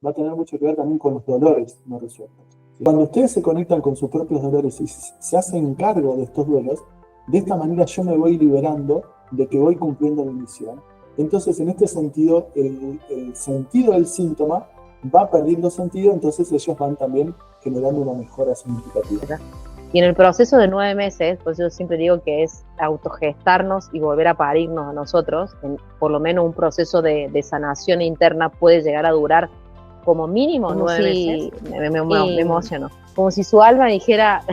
va a tener mucho que ver también con los dolores no resueltos. Cuando ustedes se conectan con sus propios dolores y se hacen cargo de estos duelos, de esta manera yo me voy liberando de que voy cumpliendo mi misión. Entonces, en este sentido, el sentido del síntoma va perdiendo sentido, entonces ellos van también generando una mejora significativa. Y en el proceso de 9 meses, pues yo siempre digo que es autogestarnos y volver a parirnos a nosotros, por lo menos un proceso de sanación interna puede llegar a durar como mínimo 9 meses. Me emociono. Como si su alma dijera,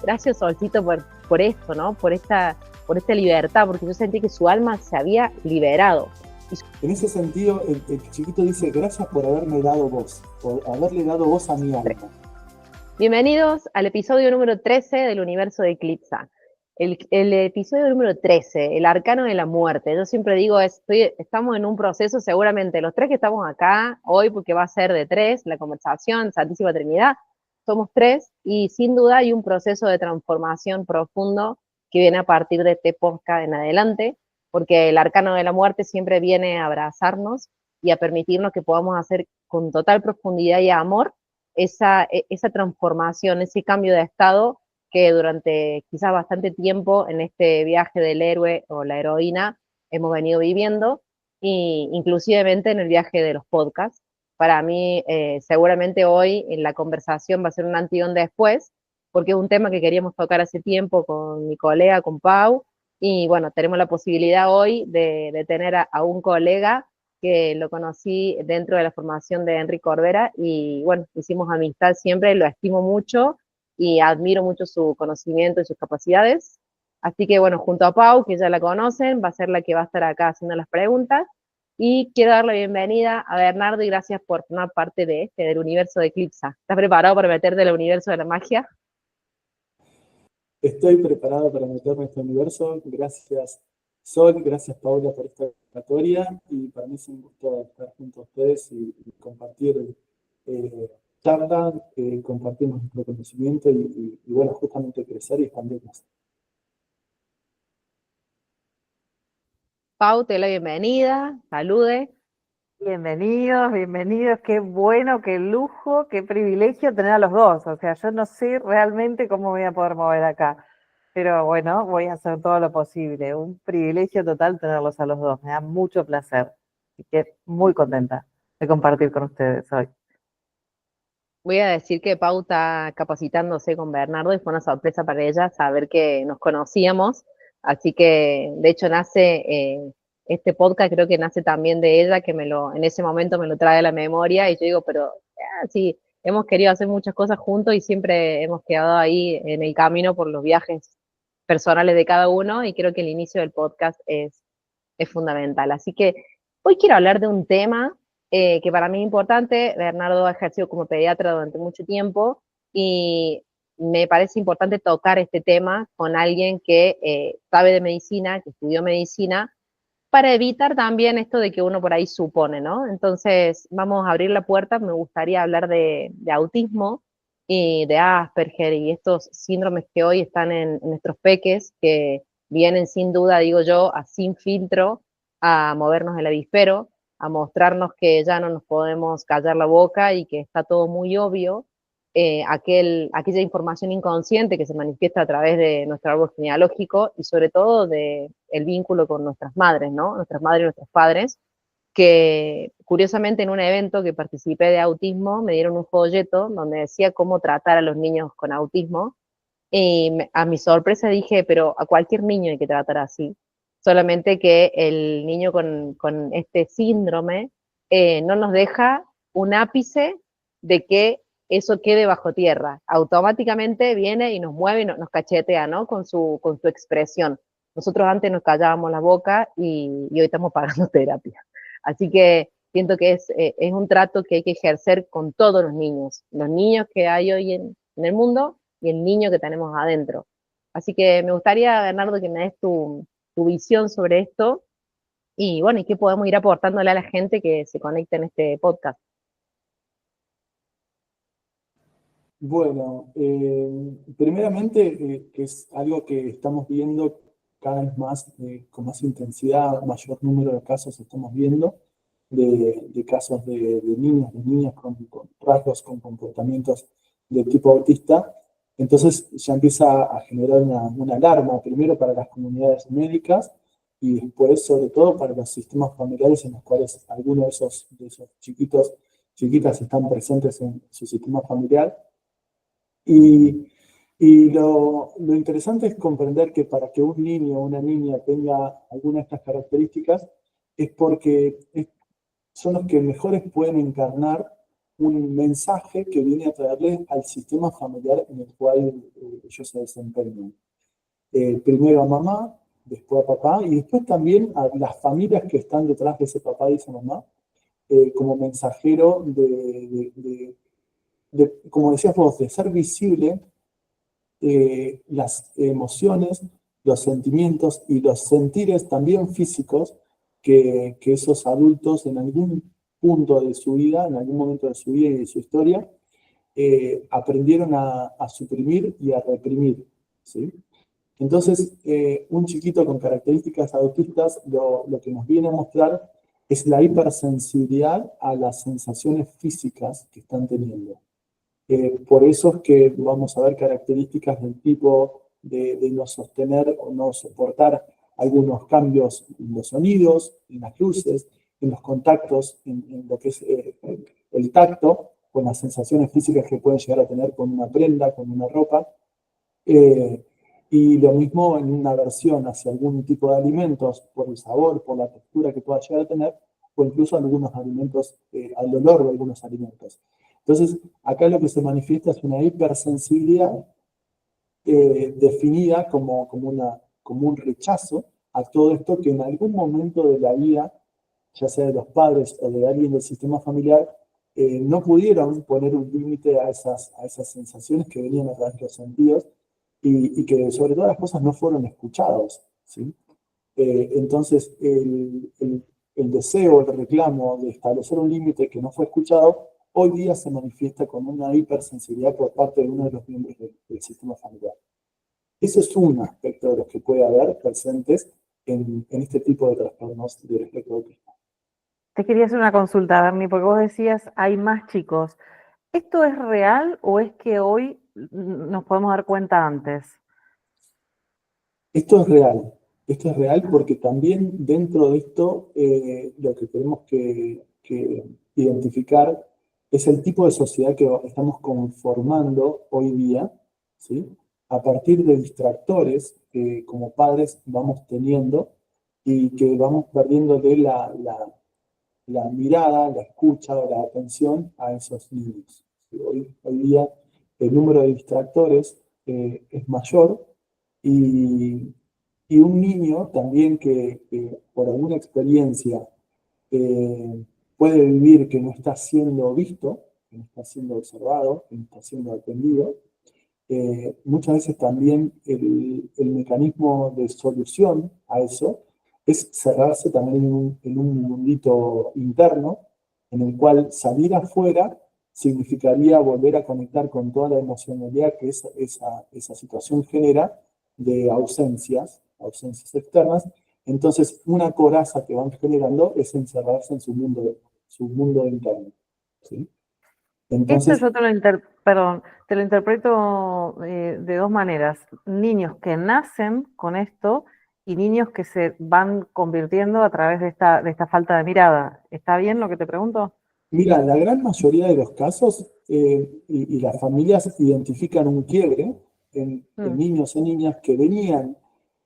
gracias Solcito por esto, ¿no? Por esta libertad, porque yo sentí que su alma se había liberado. En ese sentido, el chiquito dice, gracias por haberme dado voz, por haberle dado voz a mi alma. Bienvenidos al episodio número 13 del universo de Eclipsa. El episodio número 13, el arcano de la muerte. Yo siempre digo, estamos en un proceso, seguramente los tres que estamos acá hoy, porque va a ser de 3, la conversación, Santísima Trinidad, somos 3 y sin duda hay un proceso de transformación profundo que viene a partir de este podcast en adelante, porque el arcano de la muerte siempre viene a abrazarnos y a permitirnos que podamos hacer con total profundidad y amor esa transformación, ese cambio de estado que durante quizás bastante tiempo en este viaje del héroe o la heroína hemos venido viviendo, e inclusivemente en el viaje de los podcasts. Para mí, seguramente hoy en la conversación va a ser un antes y un después, porque es un tema que queríamos tocar hace tiempo con mi colega, con Pau, y bueno, tenemos la posibilidad hoy de tener a un colega que lo conocí dentro de la formación de Enrique Corbera y bueno, hicimos amistad siempre, lo estimo mucho y admiro mucho su conocimiento y sus capacidades. Así que bueno, junto a Pau, que ya la conocen, va a ser la que va a estar acá haciendo las preguntas. Y quiero dar la bienvenida a Bernardo y gracias por formar parte del universo de Eclipsa. ¿Estás preparado para meterte en el universo de la magia? Estoy preparado para meterme en este universo. Gracias, Sol, gracias, Paula, por esta historia. Y para mí es un gusto estar junto a ustedes y compartir charlas, compartir nuestro conocimiento y bueno, justamente crecer y expandirnos. Pau, te doy la bienvenida, salude. Bienvenidos, bienvenidos, qué bueno, qué lujo, qué privilegio tener a los dos. O sea, yo no sé realmente cómo voy a poder mover acá, pero bueno, voy a hacer todo lo posible. Un privilegio total tenerlos a los dos, me da mucho placer. Así que muy contenta de compartir con ustedes hoy. Voy a decir que Pau está capacitándose con Bernardo y fue una sorpresa para ella saber que nos conocíamos. Así que, de hecho, nace este podcast, creo que nace también de ella, que en ese momento me lo trae a la memoria. Y yo digo, pero sí, hemos querido hacer muchas cosas juntos y siempre hemos quedado ahí en el camino por los viajes personales de cada uno. Y creo que el inicio del podcast es fundamental. Así que hoy quiero hablar de un tema que para mí es importante. Bernardo ha ejercido como pediatra durante mucho tiempo y me parece importante tocar este tema con alguien que sabe de medicina, que estudió medicina, para evitar también esto de que uno por ahí supone, ¿no? Entonces, vamos a abrir la puerta. Me gustaría hablar de autismo y de Asperger y estos síndromes que hoy están en nuestros peques, que vienen sin duda, digo yo, a sin filtro, a movernos el avispero, a mostrarnos que ya no nos podemos callar la boca y que está todo muy obvio, aquella información inconsciente que se manifiesta a través de nuestro árbol genealógico y sobre todo de el vínculo con nuestras madres, ¿no? Nuestras madres y nuestros padres, que curiosamente en un evento que participé de autismo me dieron un folleto donde decía cómo tratar a los niños con autismo y a mi sorpresa dije, pero a cualquier niño hay que tratar así, solamente que el niño con este síndrome no nos deja un ápice de que eso quede bajo tierra. Automáticamente viene y nos mueve y nos cachetea, ¿no? Con su expresión. Nosotros antes nos callábamos la boca y hoy estamos pagando terapia. Así que siento que es un trato que hay que ejercer con todos los niños que hay hoy en el mundo y el niño que tenemos adentro. Así que me gustaría, Bernardo, que me des tu visión sobre esto y bueno, y qué podemos ir aportándole a la gente que se conecte en este podcast. Bueno, primeramente, que es algo que estamos viendo cada vez más, con más intensidad, mayor número de casos estamos viendo. de casos de niños, de niñas con rasgos, con comportamientos de tipo autista. Entonces ya empieza a generar una alarma, primero para las comunidades médicas y después, sobre todo, para los sistemas familiares en los cuales algunos de esos chiquitos, chiquitas están presentes en su sistema familiar. Y, y lo interesante es comprender que para que un niño o una niña tenga alguna de estas características es porque son los que mejores pueden encarnar un mensaje que viene a traerles al sistema familiar en el cual ellos se desempeñan. Primero a mamá, después a papá y después también a las familias que están detrás de ese papá y esa mamá, como mensajero como decías vos, de ser visible las emociones, los sentimientos y los sentires también físicos que esos adultos en algún punto de su vida, en algún momento de su vida y de su historia, aprendieron a suprimir y a reprimir, ¿sí? Entonces, un chiquito con características autistas lo que nos viene a mostrar es la hipersensibilidad a las sensaciones físicas que están teniendo. Por eso es que vamos a ver características del tipo de no sostener o no soportar algunos cambios en los sonidos, en las luces, en los contactos, en lo que es el tacto, con las sensaciones físicas que pueden llegar a tener con una prenda, con una ropa. Y lo mismo en una aversión hacia algún tipo de alimentos, por el sabor, por la textura que pueda llegar a tener, o incluso algunos alimentos, al olor de algunos alimentos. Entonces, acá lo que se manifiesta es una hipersensibilidad definida como un rechazo a todo esto que en algún momento de la vida, ya sea de los padres o de alguien del sistema familiar, no pudieron poner un límite a esas sensaciones que venían a través de los sentidos y que sobre todas las cosas no fueron escuchados, ¿sí? Entonces, el deseo, el reclamo de establecer un límite que no fue escuchado, hoy día se manifiesta con una hipersensibilidad por parte de uno de los miembros del sistema familiar. Ese es un aspecto de los que puede haber presentes en este tipo de trastornos del espectro autista. Te quería hacer una consulta, Bernie, porque vos decías, hay más chicos. ¿Esto es real o es que hoy nos podemos dar cuenta antes? Esto es real porque también dentro de esto lo que tenemos que identificar es el tipo de sociedad que estamos conformando hoy día, ¿sí? A partir de distractores que como padres vamos teniendo y que vamos perdiendo de la mirada, la escucha o la atención a esos niños. Hoy día el número de distractores es mayor y un niño también que por alguna experiencia puede vivir que no está siendo visto, que no está siendo observado, que no está siendo atendido, muchas veces también el mecanismo de solución a eso es cerrarse también en un mundito interno, en el cual salir afuera significaría volver a conectar con toda la emocionalidad que esa situación genera de ausencias externas. Entonces, una coraza que van generando es encerrarse en su mundo interno, ¿sí? Esto Entonces, yo te lo interpreto de dos maneras. Niños que nacen con esto y niños que se van convirtiendo a través de esta falta de mirada. ¿Está bien lo que te pregunto? mira, la gran mayoría de los casos y las familias identifican un quiebre en niños o niñas que venían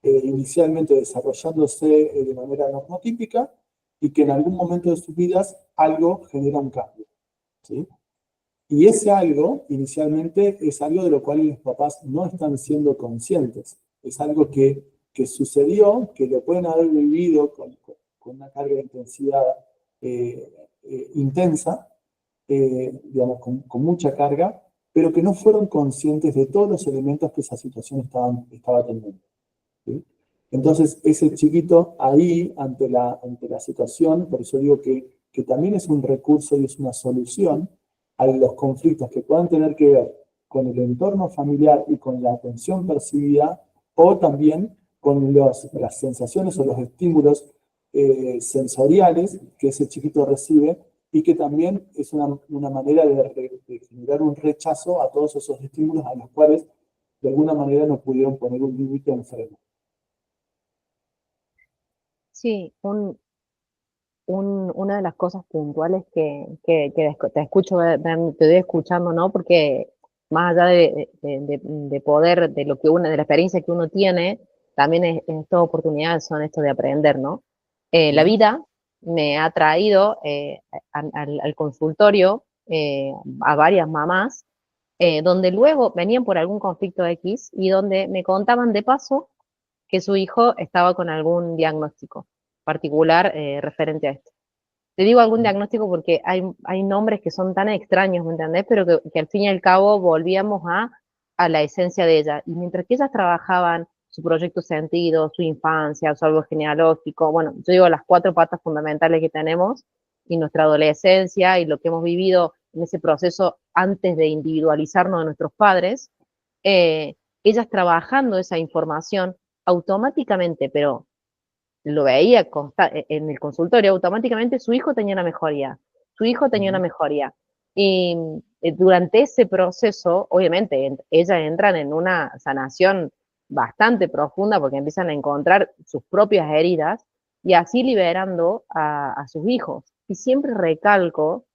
inicialmente desarrollándose de manera normotípica y que en algún momento de sus vidas algo genera un cambio, ¿sí? Y ese algo, inicialmente, es algo de lo cual los papás no están siendo conscientes. Es algo que sucedió, que lo pueden haber vivido con una carga de intensidad intensa, digamos, con mucha carga, pero que no fueron conscientes de todos los elementos que esa situación estaba teniendo, ¿sí? Entonces, ese chiquito ahí, ante la situación, por eso digo que también es un recurso y es una solución a los conflictos que puedan tener que ver con el entorno familiar y con la atención percibida, o también con las sensaciones o los estímulos sensoriales que ese chiquito recibe y que también es una manera de generar un rechazo a todos esos estímulos a los cuales de alguna manera no pudieron poner un límite en freno. Sí, una de las cosas puntuales que te escucho, te doy escuchando, ¿no? Porque más allá de poder, de lo que uno, de la experiencia que uno tiene, también estas oportunidades son esto de aprender, ¿no? La ¿Sí? vida me ha traído al consultorio a varias mamás, donde luego venían por algún conflicto X y donde me contaban de paso que su hijo estaba con algún diagnóstico particular referente a esto. Te digo algún diagnóstico porque hay nombres que son tan extraños, ¿me entendés? Pero que al fin y al cabo volvíamos a la esencia de ella. Y mientras que ellas trabajaban su proyecto sentido, su infancia, su árbol genealógico, bueno, yo digo las 4 patas fundamentales que tenemos y nuestra adolescencia y lo que hemos vivido en ese proceso antes de individualizarnos de nuestros padres, eh, ellas trabajando esa información automáticamente, pero lo veía en el consultorio, automáticamente su hijo tenía una mejoría, su hijo tenía una mejoría. Y durante ese proceso, obviamente, ellas entran en una sanación bastante profunda porque empiezan a encontrar sus propias heridas y así liberando a sus hijos. Y siempre recalco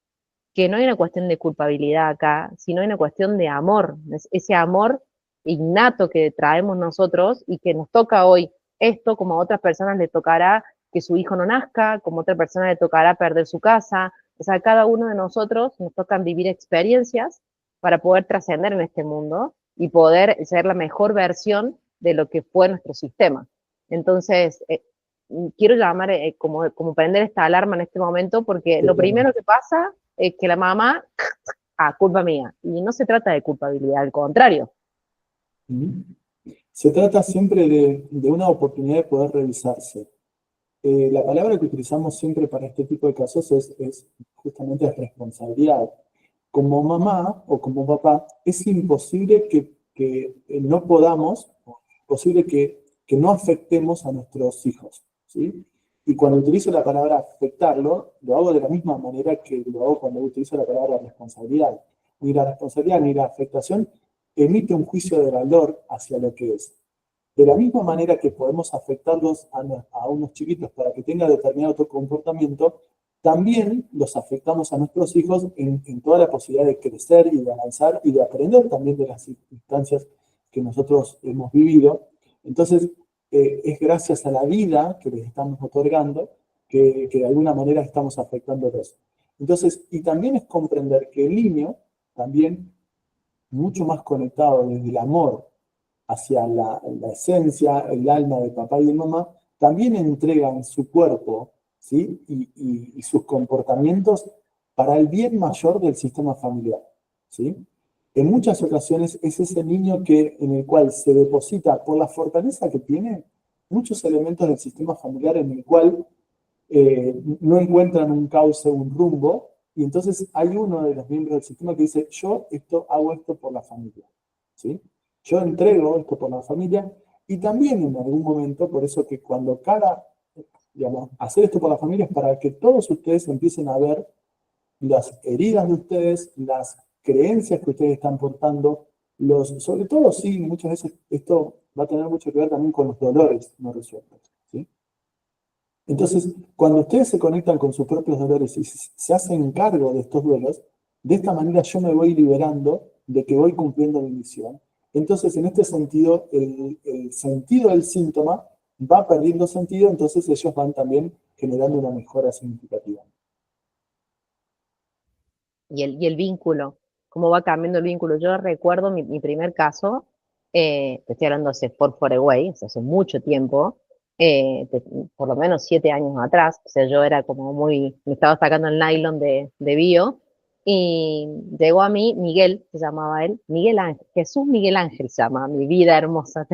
que no hay una cuestión de culpabilidad acá, sino hay una cuestión de amor, ese amor innato que traemos nosotros y que nos toca hoy esto, como a otras personas le tocará que su hijo no nazca, como a otra persona le tocará perder su casa. O sea, cada uno de nosotros nos tocan vivir experiencias para poder trascender en este mundo y poder ser la mejor versión de lo que fue nuestro sistema. Entonces, quiero llamar como prender esta alarma en este momento porque lo primero que pasa es que la mamá, culpa mía. Y no se trata de culpabilidad, al contrario. Se trata siempre de una oportunidad de poder revisarse. La palabra que utilizamos siempre para este tipo de casos es justamente responsabilidad. Como mamá o como papá, es imposible que no podamos, posible que no afectemos a nuestros hijos, ¿sí? Y cuando utilizo la palabra afectarlo, lo hago de la misma manera que lo hago cuando utilizo la palabra responsabilidad. Ni la responsabilidad ni la afectación emite un juicio de valor hacia lo que es. De la misma manera que podemos afectarlos a unos chiquitos para que tengan determinado comportamiento, también los afectamos a nuestros hijos en toda la posibilidad de crecer y de avanzar y de aprender también de las circunstancias que nosotros hemos vivido. Entonces, es gracias a la vida que les estamos otorgando que de alguna manera estamos afectándolos. Entonces, y también es comprender que el niño, también mucho más conectado desde el amor hacia la esencia, el alma de papá y de mamá, también entregan su cuerpo, ¿sí? y sus comportamientos para el bien mayor del sistema familiar, ¿sí? En muchas ocasiones es ese niño en el cual se deposita, por la fortaleza que tiene, muchos elementos del sistema familiar en el cual no encuentran un cauce, un rumbo, y entonces hay uno de los miembros del sistema que dice, yo hago esto por la familia, ¿sí? Yo entrego esto por la familia, y también en algún momento, por eso que cuando digamos, hacer esto por la familia es para que todos ustedes empiecen a ver las heridas de ustedes, las creencias que ustedes están portando, sobre todo, sí, muchas veces esto va a tener mucho que ver también con los dolores no resueltos, ¿sí? Entonces, cuando ustedes se conectan con sus propios dolores y se hacen cargo de estos duelos, de esta manera yo me voy liberando de que voy cumpliendo mi misión. Entonces, en este sentido, el sentido del síntoma va perdiendo sentido, entonces ellos van también generando una mejora significativa. Y el vínculo, cómo va cambiando el vínculo. Yo recuerdo mi primer caso, te estoy hablando hace far away, o sea, hace mucho tiempo, por lo menos 7 años atrás, o sea, yo era como me estaba sacando el nylon de bio, y llegó a mí Miguel, se llamaba él, Miguel Ángel, Jesús Miguel Ángel se llama, mi vida hermosa,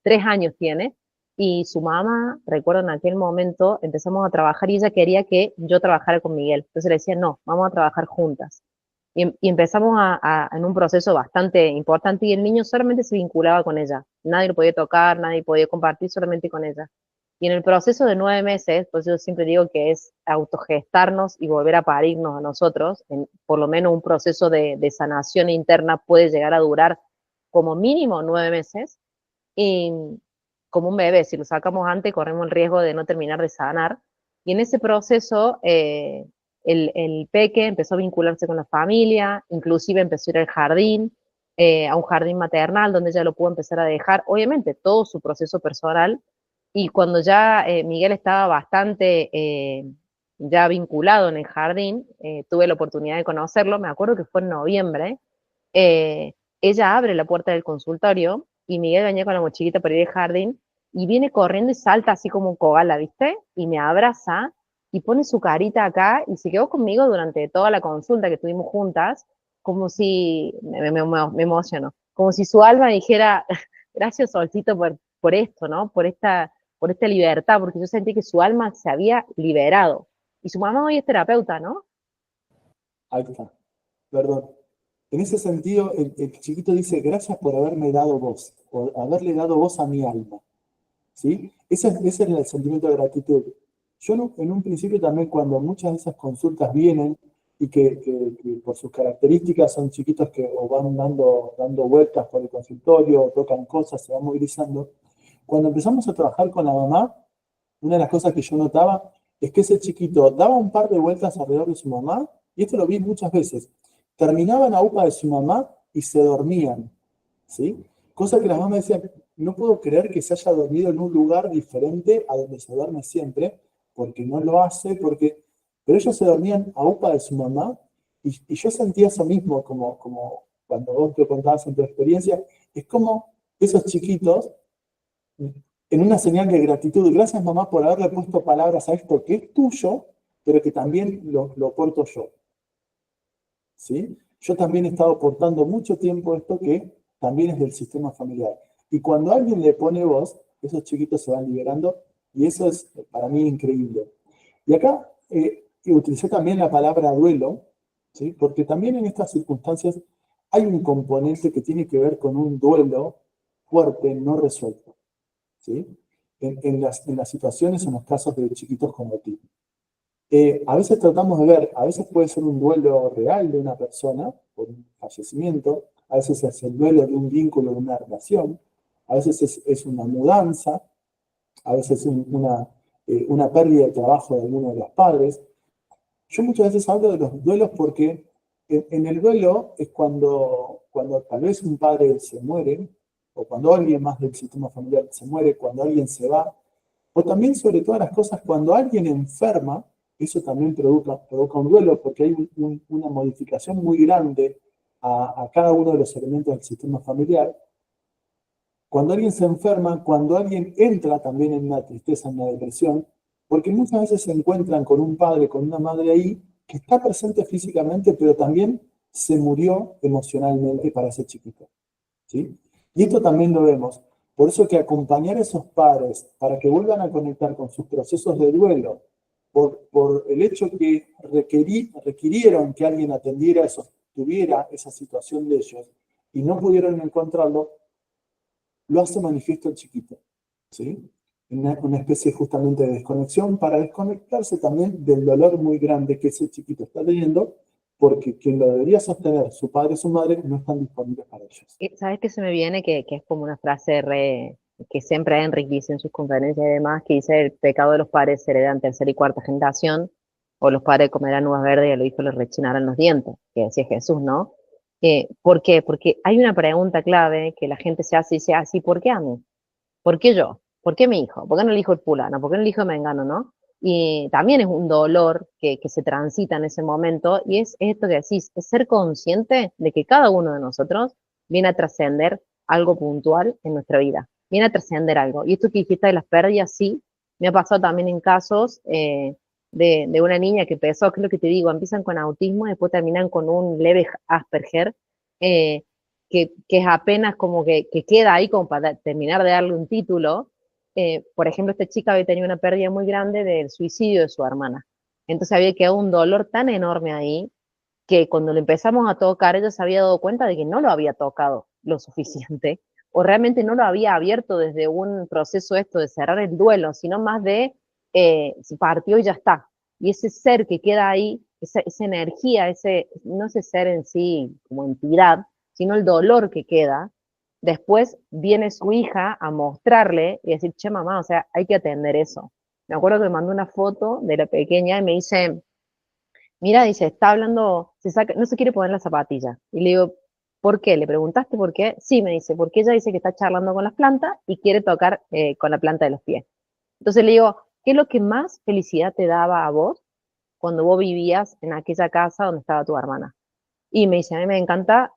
3 años tiene, y su mamá, recuerdo en aquel momento, empezamos a trabajar y ella quería que yo trabajara con Miguel. Entonces le decía, no, vamos a trabajar juntas. Y empezamos en un proceso bastante importante y el niño solamente se vinculaba con ella. Nadie lo podía tocar, nadie podía compartir, solamente con ella. Y en el proceso de 9 meses, pues yo siempre digo que es autogestarnos y volver a parirnos a nosotros, por lo menos un proceso de sanación interna puede llegar a durar como mínimo 9 meses, y como un bebé, si lo sacamos antes, corremos el riesgo de no terminar de sanar. Y en ese proceso, el peque empezó a vincularse con la familia, inclusive empezó a ir al jardín, a un jardín maternal, donde ya lo pudo empezar a dejar, obviamente, todo su proceso personal. Y cuando ya Miguel estaba bastante ya vinculado en el jardín, tuve la oportunidad de conocerlo, me acuerdo que fue en noviembre, eh, ella abre la puerta del consultorio y Miguel venía con la mochilita para ir al jardín y viene corriendo y salta así como un koala, ¿viste? Y me abraza y pone su carita acá y se quedó conmigo durante toda la consulta que tuvimos juntas, como si, me emocionó, como si su alma dijera, gracias Solcito por esto, ¿no? Por esta libertad, porque yo sentí que su alma se había liberado. Y su mamá hoy es terapeuta, ¿no? Ahí está, perdón. En ese sentido, el chiquito dice, gracias por haberme dado voz, por haberle dado voz a mi alma. ¿Sí? Ese es el sentimiento de gratitud. Yo en un principio también, cuando muchas de esas consultas vienen y que por sus características son chiquitos que o van dando vueltas por el consultorio, o tocan cosas, se van movilizando, cuando empezamos a trabajar con la mamá, una de las cosas que yo notaba es que ese chiquito daba un par de vueltas alrededor de su mamá, y esto lo vi muchas veces, terminaban a UPA de su mamá y se dormían, ¿sí? Cosa que la mamá decía, no puedo creer que se haya dormido en un lugar diferente a donde se duerme siempre, porque no lo hace, pero ellos se dormían a UPA de su mamá, y yo sentía eso mismo, como cuando vos te contabas en tu experiencia, es como esos chiquitos, en una señal de gratitud, gracias mamá por haberle puesto palabras a esto que es tuyo, pero que también lo porto yo, ¿sí? Yo también he estado aportando mucho tiempo esto que también es del sistema familiar. Y cuando alguien le pone voz, esos chiquitos se van liberando y eso es para mí increíble. Y acá utilicé también la palabra duelo, ¿sí? Porque también en estas circunstancias hay un componente que tiene que ver con un duelo fuerte, no resuelto, ¿sí? En las situaciones, en los casos de chiquitos como ti. A veces tratamos de ver, a veces puede ser un duelo real de una persona por un fallecimiento, a veces es el duelo de un vínculo, de una relación, a veces es una mudanza, a veces es una pérdida de trabajo de alguno de los padres. Yo muchas veces hablo de los duelos porque en el duelo es cuando tal vez un padre se muere, o cuando alguien más del sistema familiar se muere, cuando alguien se va, o también, sobre todas las cosas, cuando alguien enferma, eso también provoca un duelo, porque hay una modificación muy grande a cada uno de los elementos del sistema familiar. Cuando alguien se enferma, cuando alguien entra también en una tristeza, en una depresión, porque muchas veces se encuentran con un padre, con una madre ahí, que está presente físicamente, pero también se murió emocionalmente para ese chiquito, ¿sí? Y esto también lo vemos. Por eso que acompañar a esos padres para que vuelvan a conectar con sus procesos de duelo, por el hecho que requirieron que alguien atendiera eso, tuviera esa situación de ellos, y no pudieron encontrarlo, lo hace manifiesto el chiquito, ¿sí? Una especie justamente de desconexión para desconectarse también del dolor muy grande que ese chiquito está teniendo, porque quien lo debería sostener, su padre y su madre, no están disponibles para ellos. ¿Sabes qué se me viene? Que es como una frase que siempre Enrique dice en sus conferencias y demás, que dice el pecado de los padres se hereda en tercera y cuarta generación, o los padres comerán uvas verdes y a los hijos les rechinarán los dientes, que decía Jesús, ¿no? ¿Por qué? Porque hay una pregunta clave que la gente se hace y dice, así, ¿por qué a mí? ¿Por qué yo? ¿Por qué mi hijo? ¿Por qué no el hijo de fulano? ¿Por qué no el hijo de Mengano, no? Y también es un dolor que se transita en ese momento y es esto que decís, es ser consciente de que cada uno de nosotros viene a trascender algo puntual en nuestra vida, viene a trascender algo. Y esto que dijiste de las pérdidas, sí, me ha pasado también en casos de una niña que empezó, que es lo que te digo, empiezan con autismo y después terminan con un leve Asperger, eh, que es apenas como que queda ahí como para terminar de darle un título. Por ejemplo, esta chica había tenido una pérdida muy grande del suicidio de su hermana. Entonces había quedado un dolor tan enorme ahí que cuando lo empezamos a tocar, ella se había dado cuenta de que no lo había tocado lo suficiente, o realmente no lo había abierto desde un proceso esto de cerrar el duelo, sino más de se partió y ya está. Y ese ser que queda ahí, esa energía, no ese ser en sí como entidad, sino el dolor que queda, después viene su hija a mostrarle y decir, che mamá, o sea, hay que atender eso. Me acuerdo que me mandó una foto de la pequeña y me dice, mira, dice, está hablando, no se quiere poner la zapatilla. Y le digo, ¿por qué? ¿Le preguntaste por qué? Sí, me dice, porque ella dice que está charlando con las plantas y quiere tocar con la planta de los pies. Entonces le digo, ¿qué es lo que más felicidad te daba a vos cuando vos vivías en aquella casa donde estaba tu hermana? Y me dice, a mí me encanta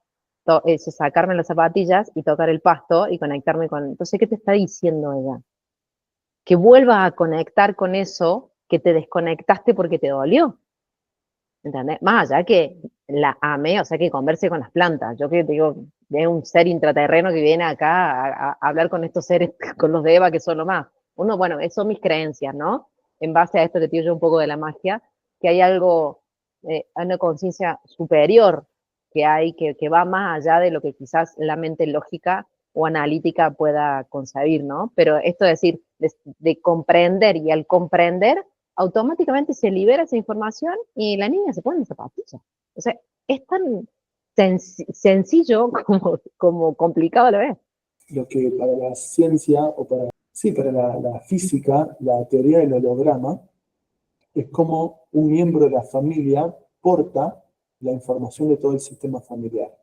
sacarme las zapatillas y tocar el pasto y conectarme con... Entonces, ¿qué te está diciendo ella? Que vuelvas a conectar con eso que te desconectaste porque te dolió. ¿Entendés? Más allá que la amé, o sea, que converse con las plantas. Yo que te digo, es un ser intraterreno que viene acá a hablar con estos seres, con los de Eva, que son lo más. Uno, bueno, eso son mis creencias, ¿no? En base a esto que te digo yo un poco de la magia, que hay algo, hay una conciencia superior que hay, que va más allá de lo que quizás la mente lógica o analítica pueda concebir, ¿no? Pero esto es decir, de comprender, y al comprender automáticamente se libera esa información y la niña se pone en zapatillas. O sea, es tan sencillo como complicado a la vez. Lo que para la ciencia, o para la física, la teoría del holograma, es como un miembro de la familia porta la información de todo el sistema familiar.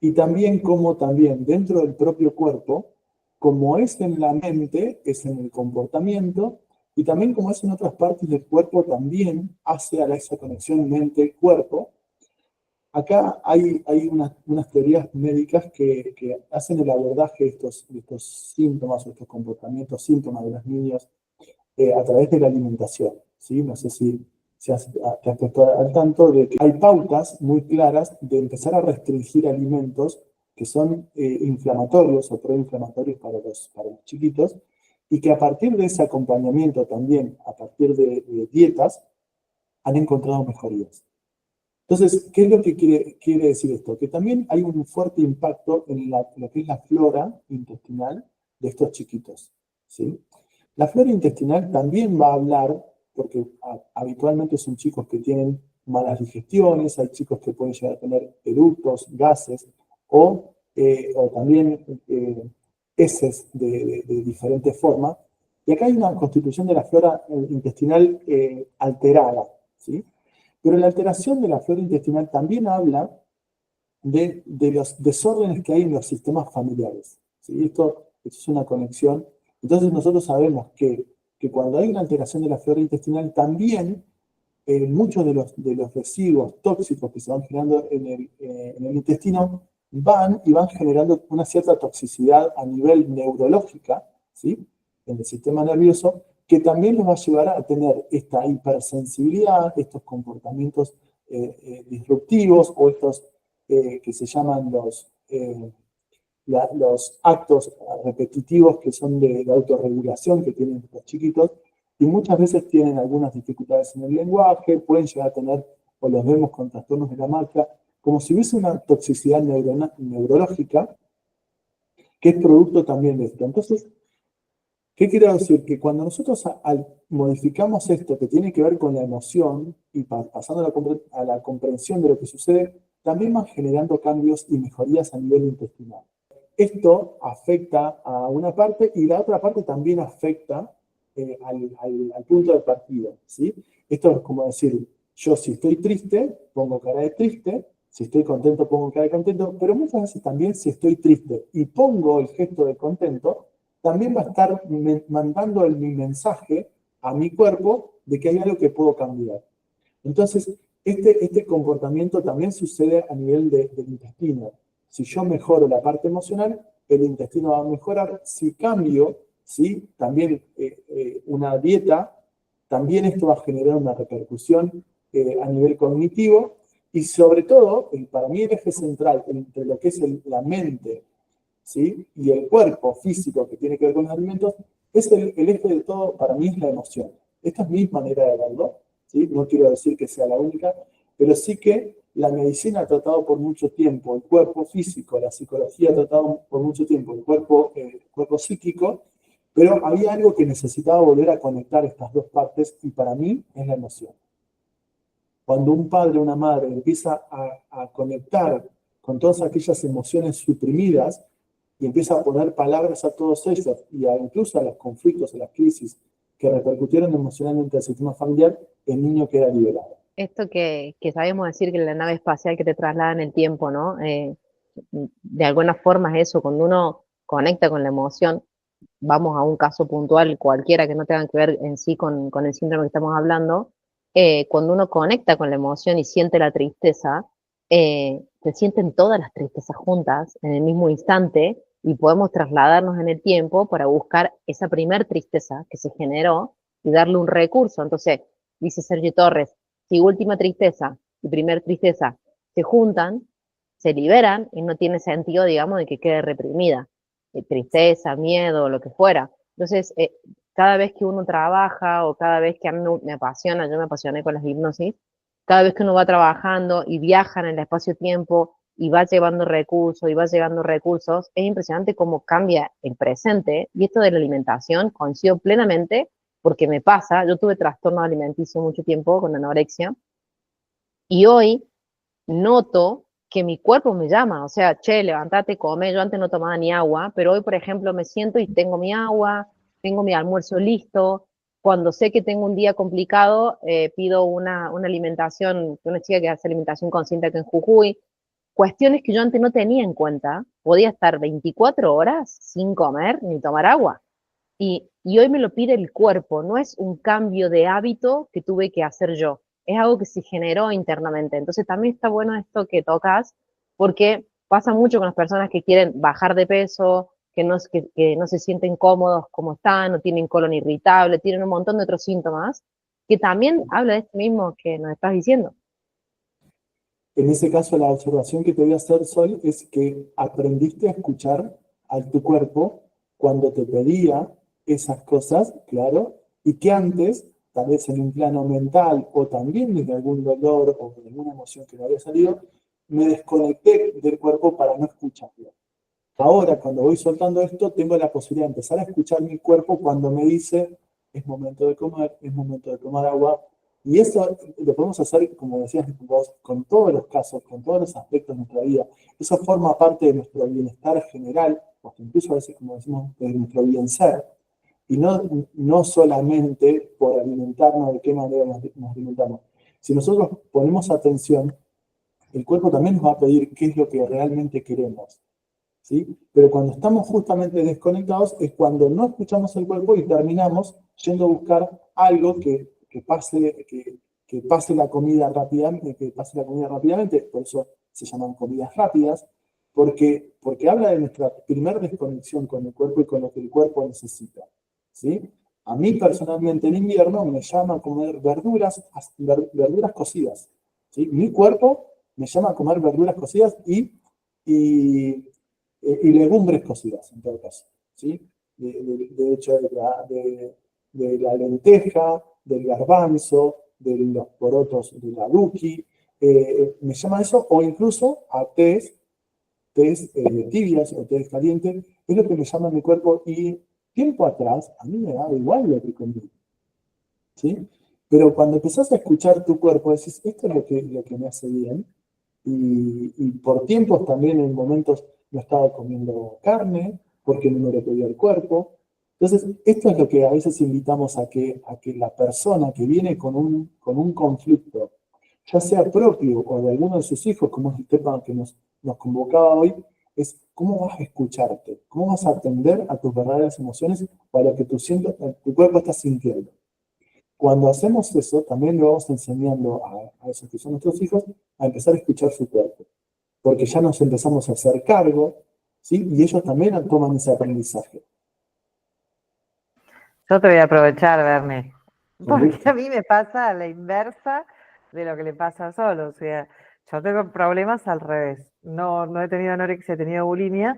Y también como también dentro del propio cuerpo, como es en la mente, es en el comportamiento, y también como es en otras partes del cuerpo, también hace a esa conexión mente-cuerpo. Acá hay unas teorías médicas que hacen el abordaje de estos síntomas o estos comportamientos, síntomas de los niños a través de la alimentación, ¿sí? No sé si te has puesto al tanto de que hay pautas muy claras de empezar a restringir alimentos que son inflamatorios o proinflamatorios para los chiquitos, y que a partir de ese acompañamiento también, a partir de dietas, han encontrado mejorías. Entonces, ¿qué es lo que quiere decir esto? Que también hay un fuerte impacto en lo que es la flora intestinal de estos chiquitos, ¿sí? La flora intestinal también va a hablar, porque habitualmente son chicos que tienen malas digestiones, hay chicos que pueden llegar a tener eructos, gases, o también heces de diferentes formas. Y acá hay una constitución de la flora intestinal alterada, ¿sí? Pero la alteración de la flora intestinal también habla de los desórdenes que hay en los sistemas familiares, ¿sí? Esto es una conexión. Entonces nosotros sabemos que cuando hay una alteración de la flora intestinal, también muchos de los residuos tóxicos que se van generando en el intestino van generando una cierta toxicidad a nivel neurológica, ¿sí? En el sistema nervioso, que también los va a llevar a tener esta hipersensibilidad, estos comportamientos disruptivos, o estos que se llaman los actos repetitivos, que son de autorregulación que tienen los chiquitos, y muchas veces tienen algunas dificultades en el lenguaje, pueden llegar a tener, o los vemos con trastornos de la marca, como si hubiese una toxicidad neurológica, que es producto también de esto. Entonces, ¿qué quiero decir? Que cuando nosotros modificamos esto que tiene que ver con la emoción y pasando a la comprensión de lo que sucede, también van generando cambios y mejorías a nivel intestinal. Esto afecta a una parte, y la otra parte también afecta al punto de partida, ¿sí? Esto es como decir, yo si estoy triste, pongo cara de triste, si estoy contento, pongo cara de contento, pero muchas veces también si estoy triste y pongo el gesto de contento, también va a estar mandando mi mensaje a mi cuerpo de que hay algo que puedo cambiar. Entonces, este comportamiento también sucede a nivel del intestino. Si yo mejoro la parte emocional, el intestino va a mejorar. Si cambio, ¿sí? También una dieta, también esto va a generar una repercusión a nivel cognitivo, y sobre todo, para mí el eje central entre lo que es la mente, ¿sí? Y el cuerpo físico que tiene que ver con los alimentos, es el eje de todo, para mí es la emoción. Esta es mi manera de verlo, ¿sí? No quiero decir que sea la única, pero sí que la medicina ha tratado por mucho tiempo el cuerpo físico, la psicología ha tratado por mucho tiempo el cuerpo psíquico, pero había algo que necesitaba volver a conectar estas dos partes y para mí es la emoción. Cuando un padre o una madre empieza a conectar con todas aquellas emociones suprimidas y empieza a poner palabras a todos ellos y incluso a los conflictos, a las crisis que repercutieron emocionalmente al sistema familiar, el niño queda liberado. Esto que sabemos decir que la nave espacial que te traslada en el tiempo, ¿no? De alguna forma es eso, cuando uno conecta con la emoción, vamos a un caso puntual cualquiera que no tenga que ver en sí con el síndrome que estamos hablando, cuando uno conecta con la emoción y siente la tristeza, se sienten todas las tristezas juntas en el mismo instante y podemos trasladarnos en el tiempo para buscar esa primer tristeza que se generó y darle un recurso. Entonces, dice Sergio Torres, si última tristeza y primer tristeza se juntan, se liberan y no tiene sentido, digamos, de que quede reprimida. Tristeza, miedo, lo que fuera. Entonces, cada vez que uno trabaja o cada vez que a mí me apasiona, yo me apasioné con las hipnosis, cada vez que uno va trabajando y viaja en el espacio-tiempo y va llevando recursos, es impresionante cómo cambia el presente. Y esto de la alimentación coincido plenamente porque me pasa, yo tuve trastorno alimenticio mucho tiempo con anorexia y hoy noto que mi cuerpo me llama, o sea, che, levántate, come, yo antes no tomaba ni agua, pero hoy, por ejemplo, me siento y tengo mi agua, tengo mi almuerzo listo, cuando sé que tengo un día complicado, pido una alimentación, una chica que hace alimentación consciente aquí en Jujuy, cuestiones que yo antes no tenía en cuenta, podía estar 24 horas sin comer ni tomar agua, y hoy me lo pide el cuerpo, no es un cambio de hábito que tuve que hacer yo, es algo que se generó internamente. Entonces también está bueno esto que tocas, porque pasa mucho con las personas que quieren bajar de peso, que no se sienten cómodos como están, no tienen colon irritable, tienen un montón de otros síntomas, que también habla de esto mismo que nos estás diciendo. En ese caso, la observación que te voy a hacer, Sol, es que aprendiste a escuchar a tu cuerpo cuando te pedía esas cosas, claro, y que antes, tal vez en un plano mental o también de algún dolor o de alguna emoción que no había salido, me desconecté del cuerpo para no escucharlo. Ahora, cuando voy soltando esto, tengo la posibilidad de empezar a escuchar mi cuerpo cuando me dice, es momento de comer, es momento de tomar agua. Y eso lo podemos hacer, como decías vos, con todos los casos, con todos los aspectos de nuestra vida. Eso forma parte de nuestro bienestar general, o incluso a veces, como decimos, de nuestro bien ser. Y no solamente por alimentarnos, de qué manera nos alimentamos. Si nosotros ponemos atención, el cuerpo también nos va a pedir qué es lo que realmente queremos. ¿Sí? Pero cuando estamos justamente desconectados es cuando no escuchamos el cuerpo y terminamos yendo a buscar algo que pase la comida rápidamente, por eso se llaman comidas rápidas, porque habla de nuestra primera desconexión con el cuerpo y con lo que el cuerpo necesita. ¿Sí? A mí personalmente en invierno me llama a comer verduras cocidas. ¿Sí? Mi cuerpo me llama a comer verduras cocidas y legumbres cocidas, en todo caso. ¿Sí? De hecho, de la lenteja, del garbanzo, de los porotos de la luqui, me llama eso, o incluso a tés tibias o tés calientes, es lo que me llama mi cuerpo, y tiempo atrás a mí me daba igual lo que comí. ¿Sí? Pero cuando empezás a escuchar tu cuerpo, decís, esto es lo que me hace bien, y por tiempos también en momentos no estaba comiendo carne porque no me lo pedía el cuerpo. Entonces, esto es lo que a veces invitamos a que la persona que viene con un conflicto, ya sea propio o de alguno de sus hijos, como es el tema que nos convocaba hoy, es cómo vas a escucharte, cómo vas a atender a tus verdaderas emociones o a lo que tu cuerpo está sintiendo. Cuando hacemos eso, también le vamos enseñando a esos que son nuestros hijos a empezar a escuchar su cuerpo, porque ya nos empezamos a hacer cargo, ¿sí? Y ellos también toman ese aprendizaje. Yo te voy a aprovechar, Bernie, Con porque gusto. a mí me pasa a la inversa de lo que le pasa a Sol. O sea, yo tengo problemas al revés. No he tenido anorexia, he tenido bulimia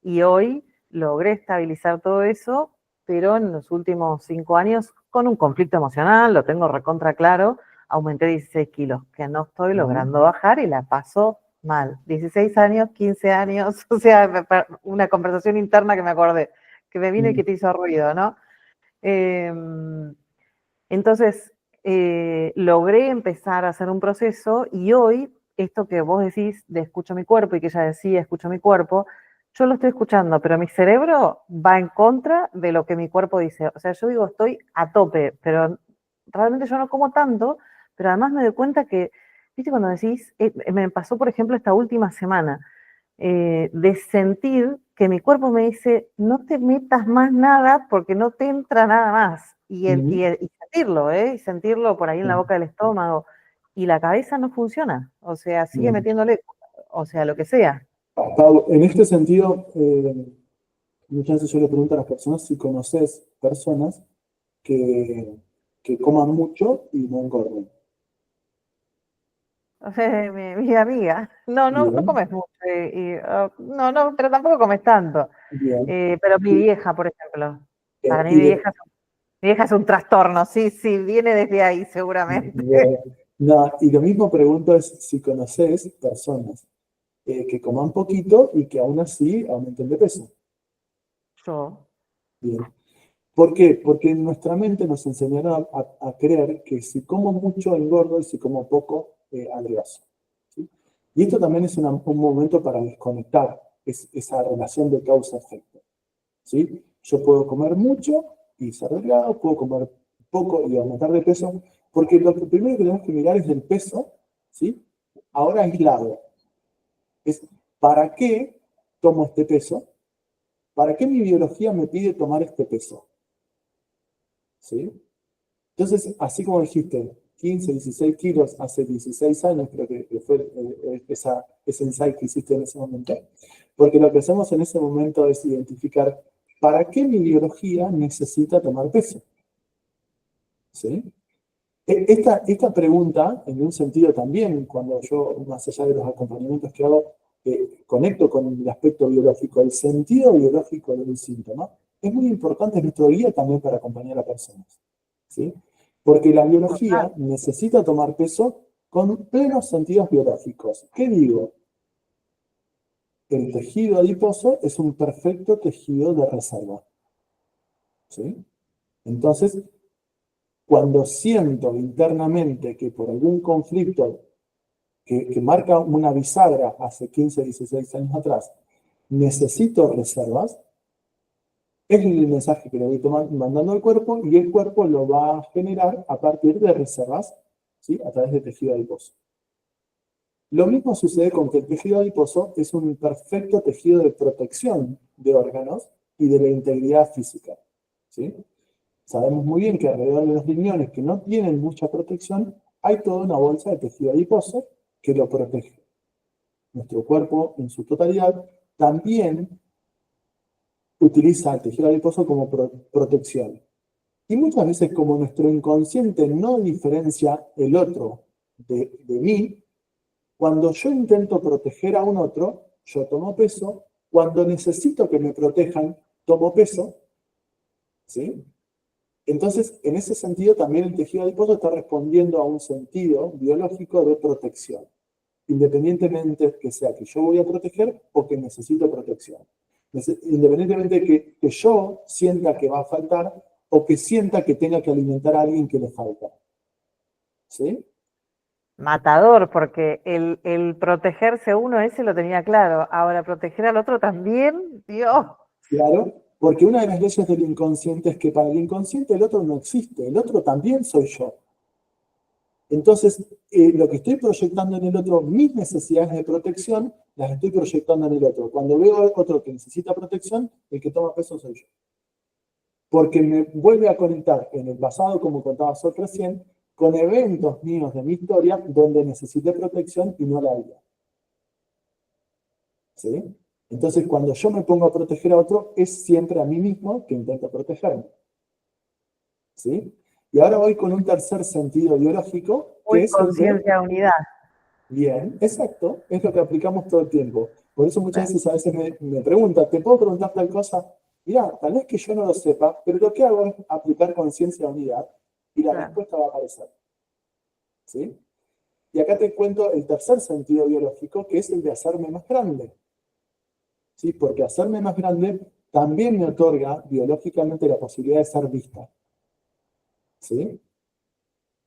y hoy logré estabilizar todo eso, pero en los últimos 5 años con un conflicto emocional, lo tengo recontra claro. aumenté 16 kilos, que no estoy logrando bajar y la paso mal. 16 años, 15 años, o sea, una conversación interna que me acordé, que me vino y que te hizo ruido, ¿no? Entonces, logré empezar a hacer un proceso y hoy, esto que vos decís de escucho mi cuerpo y que ella decía escucho mi cuerpo, yo lo estoy escuchando, pero mi cerebro va en contra de lo que mi cuerpo dice. O sea, yo digo estoy a tope, pero realmente yo no como tanto, pero además me doy cuenta que, viste, cuando decís, me pasó por ejemplo esta última semana, de sentir que mi cuerpo me dice, no te metas más nada porque no te entra nada más. Y sentirlo, y sentirlo por ahí en la boca del estómago. Y la cabeza no funciona, o sea, sigue metiéndole, o sea, lo que sea. Pau, en este sentido, muchas veces yo le pregunto a las personas si conoces personas que, que coman mucho y no engorden. Mi amiga, no Bien, comes mucho, no, pero tampoco comes tanto. bien. Pero mi vieja, por ejemplo, para mí Y de- mi vieja es un trastorno, sí, viene desde ahí seguramente. Bien. No, y lo mismo pregunto es si conoces personas que coman poquito y que aún así aumenten de peso. Yo, Bien. ¿Por qué? Porque nuestra mente nos enseñará a creer que si como mucho engordo y si como poco adelgazo. ¿Sí? Y esto también es un momento para desconectar esa relación de causa-efecto. ¿Sí? Yo puedo comer mucho y ser delgado, puedo comer poco y aumentar de peso, porque lo que primero que tenemos que mirar es el peso, ¿sí? Ahora aislado. Es ¿para qué tomo este peso? ¿Para qué mi biología me pide tomar este peso? ¿Sí? Entonces, así como dijiste, 15, 16 kilos hace 16 años, creo que fue ese insight que hiciste en ese momento, porque lo que hacemos en ese momento es identificar para qué mi biología necesita tomar peso. ¿Sí? Esta pregunta, en un sentido también, cuando yo, más allá de los acompañamientos que hago, conecto con el aspecto biológico, el sentido biológico de un síntoma, es muy importante, es nuestro guía también para acompañar a personas. ¿Sí? Porque la biología necesita tomar peso con plenos sentidos biológicos. ¿Qué digo? El tejido adiposo es un perfecto tejido de reserva. ¿Sí? Entonces, cuando siento internamente que por algún conflicto que marca una bisagra hace 15, 16 años atrás, necesito reservas, es el mensaje que le voy mandando al cuerpo y el cuerpo lo va a generar a partir de reservas, ¿sí? A través de tejido adiposo. Lo mismo sucede con que el tejido adiposo es un perfecto tejido de protección de órganos y de la integridad física. ¿Sí? Sabemos muy bien que alrededor de los riñones que no tienen mucha protección, hay toda una bolsa de tejido adiposo que lo protege. Nuestro cuerpo en su totalidad también utiliza el tejido adiposo como protección. Y muchas veces como nuestro inconsciente no diferencia el otro de mí, cuando yo intento proteger a un otro, yo tomo peso. Cuando necesito que me protejan, tomo peso. ¿Sí? Entonces, en ese sentido, también el tejido adiposo está respondiendo a un sentido biológico de protección, independientemente que sea que yo voy a proteger o que necesito protección. Independientemente de que yo sienta que va a faltar o que sienta que tenga que alimentar a alguien que le falta. ¿Sí? matador, porque el protegerse uno ese lo tenía claro. Ahora, proteger al otro también, Dios. Claro, porque una de las leyes del inconsciente es que para el inconsciente el otro no existe, el otro también soy yo. Entonces, lo que estoy proyectando en el otro, mis necesidades de protección, las estoy proyectando en el otro. Cuando veo a otro que necesita protección, el que toma peso soy yo. Porque me vuelve a conectar en el pasado, como contabas recién, con eventos míos de mi historia donde necesité protección y no la había. ¿Sí? Entonces, cuando yo me pongo a proteger a otro, es siempre a mí mismo que intento protegerme. ¿Sí? Y ahora voy con un tercer sentido biológico, que Uy, es el de, conciencia, unidad. bien, exacto, es lo que aplicamos todo el tiempo. Por eso muchas veces a veces me preguntan, ¿te puedo preguntar tal cosa? Mirá, tal vez que yo no lo sepa, pero lo que hago es aplicar conciencia de unidad y la Claro. respuesta va a aparecer. ¿sí? Y acá te cuento el tercer sentido biológico, que es el de hacerme más grande, ¿sí? Porque hacerme más grande también me otorga biológicamente la posibilidad de ser vista, ¿sí?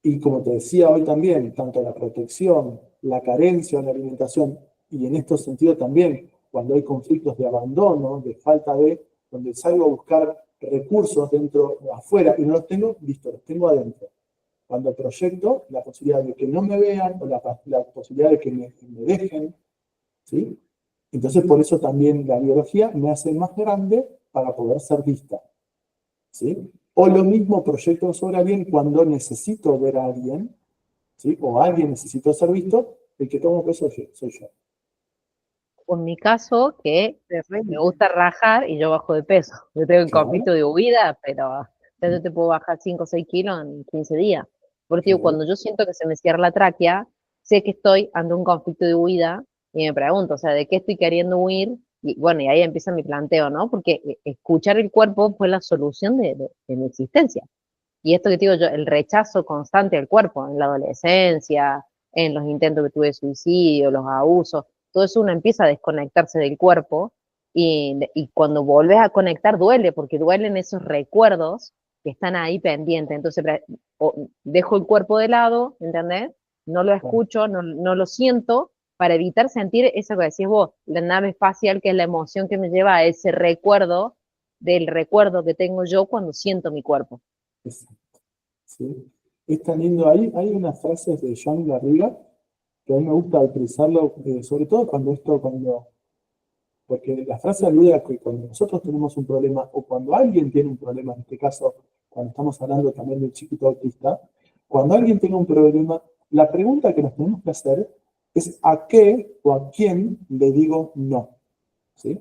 Y como te decía hoy también, tanto la protección, la carencia en la alimentación, y en estos sentidos también, cuando hay conflictos de abandono, de falta de, donde salgo a buscar recursos dentro, afuera, y no los tengo, listo, los tengo adentro. Cuando proyecto, la posibilidad de que no me vean, o la posibilidad de que me dejen, ¿sí? Entonces, por eso también la biología me hace más grande para poder ser vista, ¿sí? O lo mismo proyecto sobre alguien cuando necesito ver a alguien, ¿sí? O alguien necesita ser visto, el que toma peso soy yo. O en mi caso, que me Terrible. gusta rajar y yo bajo de peso. Yo tengo un Claro, conflicto de huida, pero ya yo te puedo bajar 5 o 6 kilos en 15 días. Porque digo, claro, cuando yo siento que se me cierra la tráquea, sé que estoy ante un conflicto de huida y me pregunto, o sea, ¿de qué estoy queriendo huir? Y bueno, y ahí empieza mi planteo, ¿no? Porque escuchar el cuerpo fue la solución de mi existencia. Y esto que te digo yo, el rechazo constante al cuerpo en la adolescencia, en los intentos que tuve de suicidio, los abusos, todo eso uno empieza a desconectarse del cuerpo y cuando volvés a conectar duele, porque duelen esos recuerdos que están ahí pendientes. Entonces dejo el cuerpo de lado, ¿entendés? No lo claro. escucho, no lo siento, para evitar sentir eso que decís vos, la nave espacial, que es la emoción que me lleva a ese recuerdo del recuerdo que tengo yo cuando siento mi cuerpo. Exacto, ¿sí? Es tan lindo. Hay unas frases de John Garriga que a mí me gusta utilizarlo, sobre todo porque la frase alude a que cuando nosotros tenemos un problema, o cuando alguien tiene un problema, en este caso, cuando estamos hablando también del chiquito autista, cuando alguien tiene un problema, la pregunta que nos tenemos que hacer es ¿a qué o a quién le digo no? ¿Sí?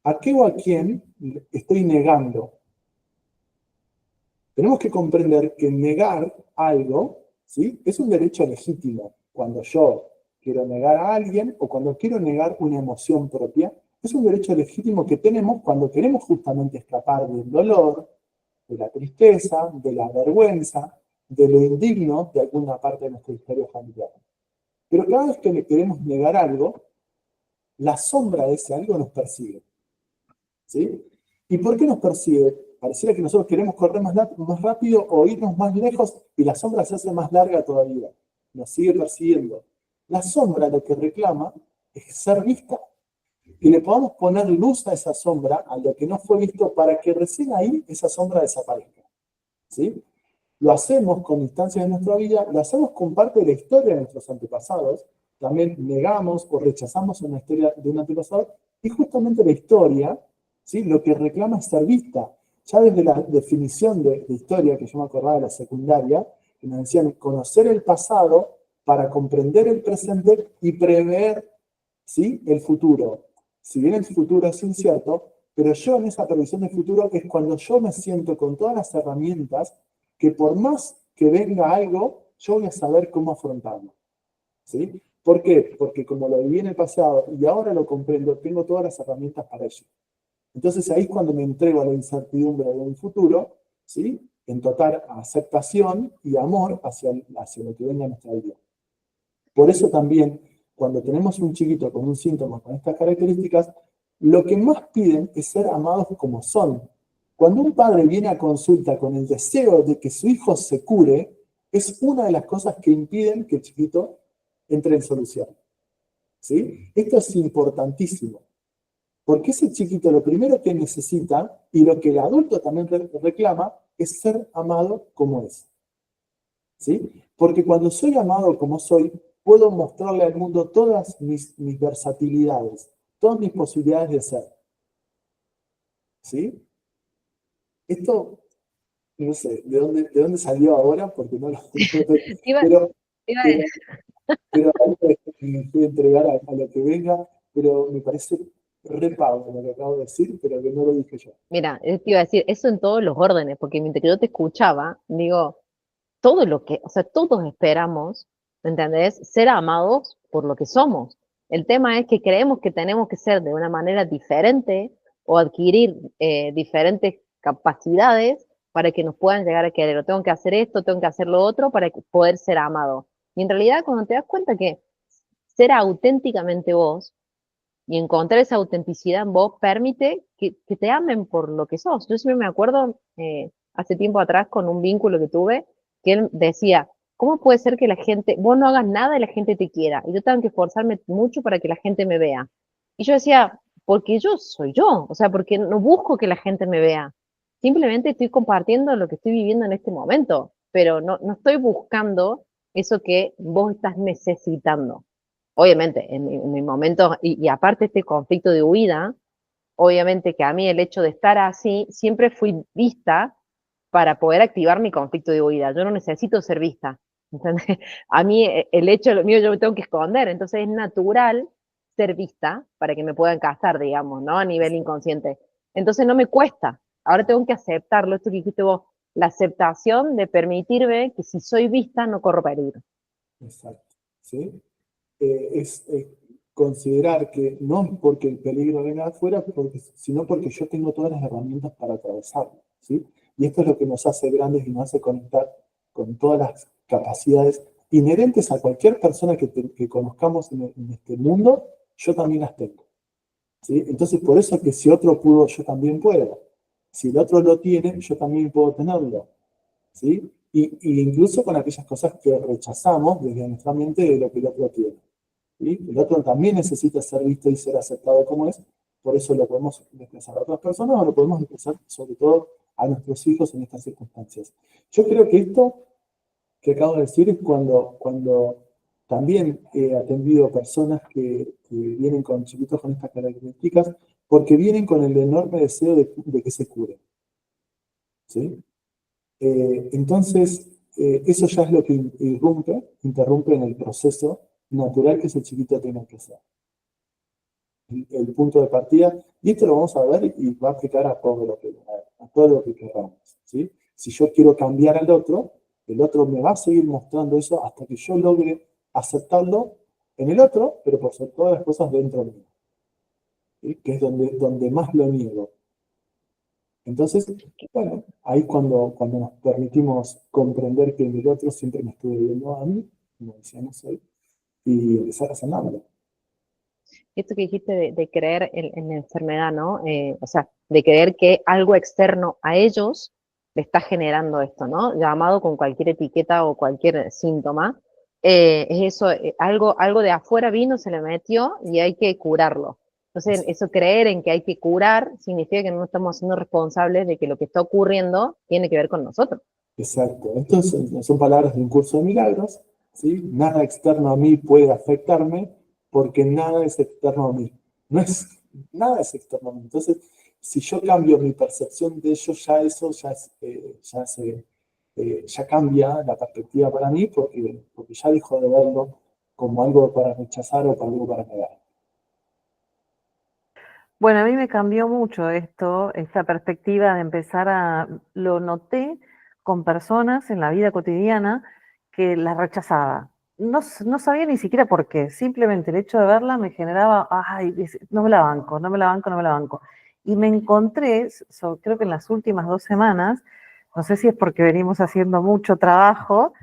¿A qué o a quién estoy negando? Tenemos que comprender que negar algo, ¿sí? Es un derecho legítimo. Cuando yo quiero negar a alguien o cuando quiero negar una emoción propia, es un derecho legítimo que tenemos cuando queremos justamente escapar del dolor, de la tristeza, de la vergüenza, de lo indigno de alguna parte de nuestra historia familiar. Pero cada vez que le queremos negar algo, la sombra de ese algo nos persigue, ¿sí? ¿Y por qué nos persigue? Pareciera que nosotros queremos correr más rápido o irnos más lejos y la sombra se hace más larga todavía. Nos sigue persiguiendo. La sombra lo que reclama es ser vista. Y le podamos poner luz a esa sombra, a lo que no fue visto, para que recién ahí esa sombra desaparezca, ¿sí? Lo hacemos con instancias de nuestra vida, lo hacemos con parte de la historia de nuestros antepasados, también negamos o rechazamos una historia de un antepasado, y justamente la historia, ¿sí? Lo que reclama es ser vista. Ya desde la definición de historia, que yo me acordaba de la secundaria, que nos decían conocer el pasado para comprender el presente y prever, ¿sí? El futuro. Si bien el futuro es incierto, pero yo en esa previsión del futuro es cuando yo me siento con todas las herramientas que por más que venga algo, yo voy a saber cómo afrontarlo, ¿sí? ¿Por qué? Porque como lo viví en el pasado y ahora lo comprendo, tengo todas las herramientas para ello. Entonces ahí es cuando me entrego a la incertidumbre de un futuro, ¿sí? En total aceptación y amor hacia lo que venga a nuestra vida. Por eso también, cuando tenemos un chiquito con un síntoma con estas características, lo que más piden es ser amados como son. Cuando un padre viene a consulta con el deseo de que su hijo se cure, es una de las cosas que impiden que el chiquito entre en solución, ¿sí? Esto es importantísimo, porque ese chiquito lo primero que necesita y lo que el adulto también reclama es ser amado como es, ¿sí? Porque cuando soy amado como soy, puedo mostrarle al mundo todas mis versatilidades, todas mis posibilidades de ser, ¿sí? Esto, no sé, de dónde salió ahora, porque no lo Iba, pero, iba a pero, pero ahí me fui a entregar a lo que venga, pero me parece re pavo lo que acabo de decir, pero que no lo dije yo. Mira, te iba a decir, eso en todos los órdenes, porque mientras que yo te escuchaba, digo, todo lo que, o sea, todos esperamos, ¿me entendés? Ser amados por lo que somos. El tema es que creemos que tenemos que ser de una manera diferente o adquirir diferentes capacidades para que nos puedan llegar a querer. O tengo que hacer esto, tengo que hacer lo otro para poder ser amado. Y en realidad cuando te das cuenta que ser auténticamente vos y encontrar esa autenticidad en vos permite que te amen por lo que sos. Yo siempre me acuerdo, hace tiempo atrás, con un vínculo que tuve, que él decía, ¿cómo puede ser que la gente, vos no hagas nada y la gente te quiera? Y yo tengo que esforzarme mucho para que la gente me vea. Y yo decía, porque yo soy yo, o sea, porque no busco que la gente me vea. Simplemente estoy compartiendo lo que estoy viviendo en este momento, pero no estoy buscando eso que vos estás necesitando. Obviamente, en mi momento, y aparte este conflicto de huida, obviamente que a mí el hecho de estar así, siempre fui vista para poder activar mi conflicto de huida. Yo no necesito ser vista. ¿Entendés? A mí el hecho de lo mío yo me tengo que esconder, entonces es natural ser vista para que me puedan cazar, digamos, ¿no? A nivel inconsciente. Entonces no me cuesta. Ahora tengo que aceptarlo, esto que dijiste vos, la aceptación de permitirme que si soy vista no corro peligro. Exacto. ¿Sí? Es considerar que no es porque el peligro venga de afuera, sino porque yo tengo todas las herramientas para atravesarlo, ¿sí? Y esto es lo que nos hace grandes y nos hace conectar con todas las capacidades inherentes a cualquier persona que conozcamos en este mundo, yo también las tengo, ¿sí? Entonces, por eso es que si otro pudo, yo también puedo. Si el otro lo tiene, yo también puedo tenerlo, ¿sí? Y incluso con aquellas cosas que rechazamos desde nuestra mente de lo que el otro tiene. ¿Sí? El otro también necesita ser visto y ser aceptado como es, por eso lo podemos expresar a otras personas o lo podemos expresar sobre todo a nuestros hijos en estas circunstancias. Yo creo que esto que acabo de decir es cuando también he atendido personas que vienen con chiquitos con estas características, porque vienen con el enorme deseo de que se curen, ¿sí? Entonces, eso ya es lo que interrumpe en el proceso natural que ese chiquito tiene que hacer. El punto de partida, y esto lo vamos a ver y va a aplicar a todo lo que queramos, ¿sí? Si yo quiero cambiar al otro, el otro me va a seguir mostrando eso hasta que yo logre aceptarlo en el otro, pero por sobre todas las cosas dentro mío, ¿sí? Que es donde más lo niego. Entonces, bueno, ahí cuando nos permitimos comprender que el otro siempre me estuvo viendo a mí, como decíamos hoy, y empezar a sanarlo. Esto que dijiste de creer en la enfermedad, ¿no? O sea, de creer que algo externo a ellos le está generando esto, ¿no? Llamado con cualquier etiqueta o cualquier síntoma. Es eso, algo de afuera vino, se le metió y hay que curarlo. Entonces, eso creer en que hay que curar significa que no estamos siendo responsables de que lo que está ocurriendo tiene que ver con nosotros. Exacto. Estas son palabras de un curso de milagros, ¿sí? Nada externo a mí puede afectarme porque nada es externo a mí. Nada es externo a mí. Entonces, si yo cambio mi percepción de ello, ya eso ya cambia la perspectiva para mí porque ya dejo de verlo como algo para rechazar o como algo para negar. Bueno, a mí me cambió mucho esta perspectiva de lo noté con personas en la vida cotidiana que las rechazaba. No sabía ni siquiera por qué, simplemente el hecho de verla me generaba, ay, no me la banco, no me la banco, no me la banco. Y me encontré, creo que en las últimas 2 semanas, no sé si es porque venimos haciendo mucho trabajo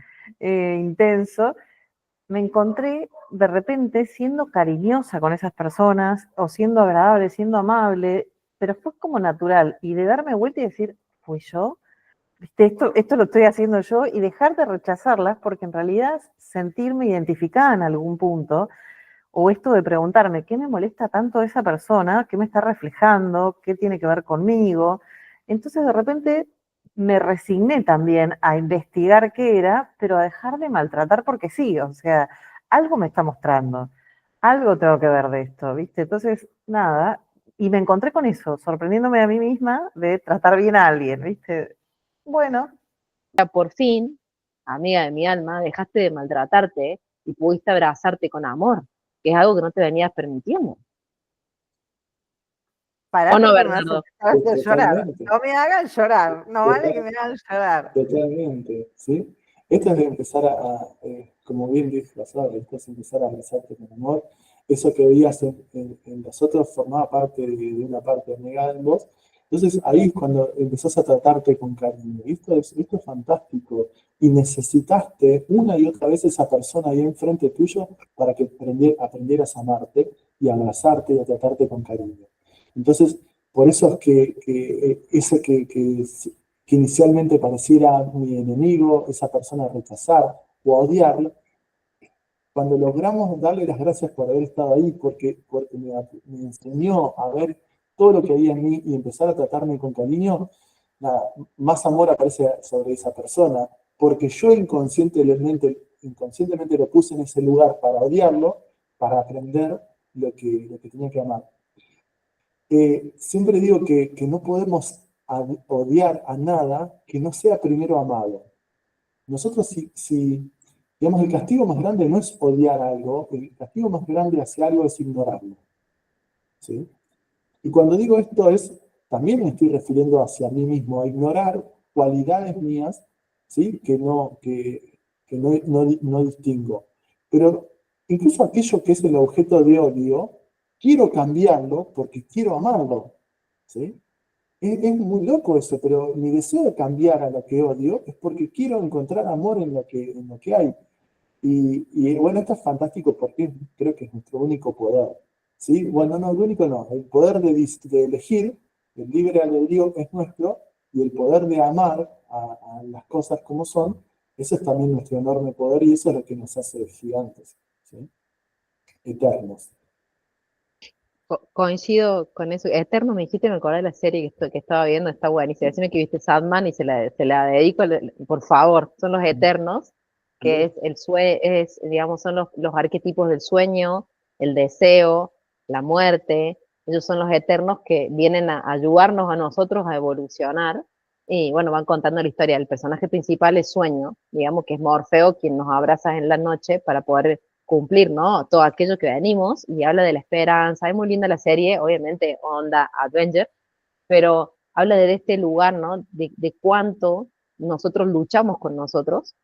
intenso, me encontré de repente siendo cariñosa con esas personas o siendo agradable, siendo amable, pero fue como natural y de darme vuelta y decir, ¿fui yo? ¿Viste? Esto lo estoy haciendo yo y dejar de rechazarlas porque en realidad sentirme identificada en algún punto o esto de preguntarme, ¿qué me molesta tanto de esa persona? ¿Qué me está reflejando? ¿Qué tiene que ver conmigo? Entonces de repente me resigné también a investigar qué era, pero a dejar de maltratar porque sí, o sea, algo me está mostrando, algo tengo que ver de esto, ¿viste? Entonces, nada, y me encontré con eso, sorprendiéndome a mí misma de tratar bien a alguien, ¿viste? Bueno, Por fin, amiga de mi alma, dejaste de maltratarte y pudiste abrazarte con amor, que es algo que no te venías permitiendo. ¿O pará no, porque me vas a Bernardo? hacer llorar. Totalmente. No me hagan llorar, no vale que Total- me hagan llorar. Totalmente, ¿sí? Esto es de empezar como bien dijo la Sara, esto es empezar a abrazarte con amor. Eso que veías en los otros formaba parte de una parte negada en vos. Entonces ahí es cuando empezás a tratarte con cariño. Y esto es fantástico. Y necesitaste una y otra vez esa persona ahí enfrente tuyo para que aprendieras a amarte y a abrazarte y a tratarte con cariño. Entonces, por eso es que ese que inicialmente pareciera mi enemigo, esa persona a rechazar o a odiar, cuando logramos darle las gracias por haber estado ahí, porque me enseñó a ver todo lo que había en mí y empezar a tratarme con cariño, nada, más amor aparece sobre esa persona, porque yo inconscientemente lo puse en ese lugar para odiarlo, para aprender lo que tenía que amar. Siempre digo que no podemos odiar a nada que no sea primero amado. Nosotros digamos, el castigo más grande no es odiar algo, el castigo más grande hacia algo es ignorarlo. ¿Sí? Y cuando digo esto también me estoy refiriendo hacia mí mismo, a ignorar cualidades mías, ¿sí? Que no distingo. Pero incluso aquello que es el objeto de odio, quiero cambiarlo porque quiero amarlo. ¿Sí? Es muy loco eso, pero mi deseo de cambiar a lo que odio es porque quiero encontrar amor en lo que hay. Y bueno, esto es fantástico porque creo que es nuestro único poder. ¿Sí? Bueno, no, el único no. El poder de elegir, el libre albedrío es nuestro, y el poder de amar a las cosas como son, eso es también nuestro enorme poder y eso es lo que nos hace gigantes, ¿sí? Eternos. Coincido con eso. Eterno, me dijiste, me acordé de la serie que estaba viendo, está buenísima. Decime que viste Sandman y se la dedico, por favor. Son los Eternos, que ¿Sí? es digamos, son los arquetipos del sueño, el deseo, la muerte. Ellos son los Eternos que vienen a ayudarnos a nosotros a evolucionar. Y bueno, van contando la historia. El personaje principal es Sueño, digamos que es Morfeo, quien nos abraza en la noche para poder cumplir, ¿no? Todo aquello que venimos y habla de la esperanza. Es muy linda la serie, obviamente, onda Adventure, pero habla de este lugar, ¿no? De cuánto nosotros luchamos con nosotros.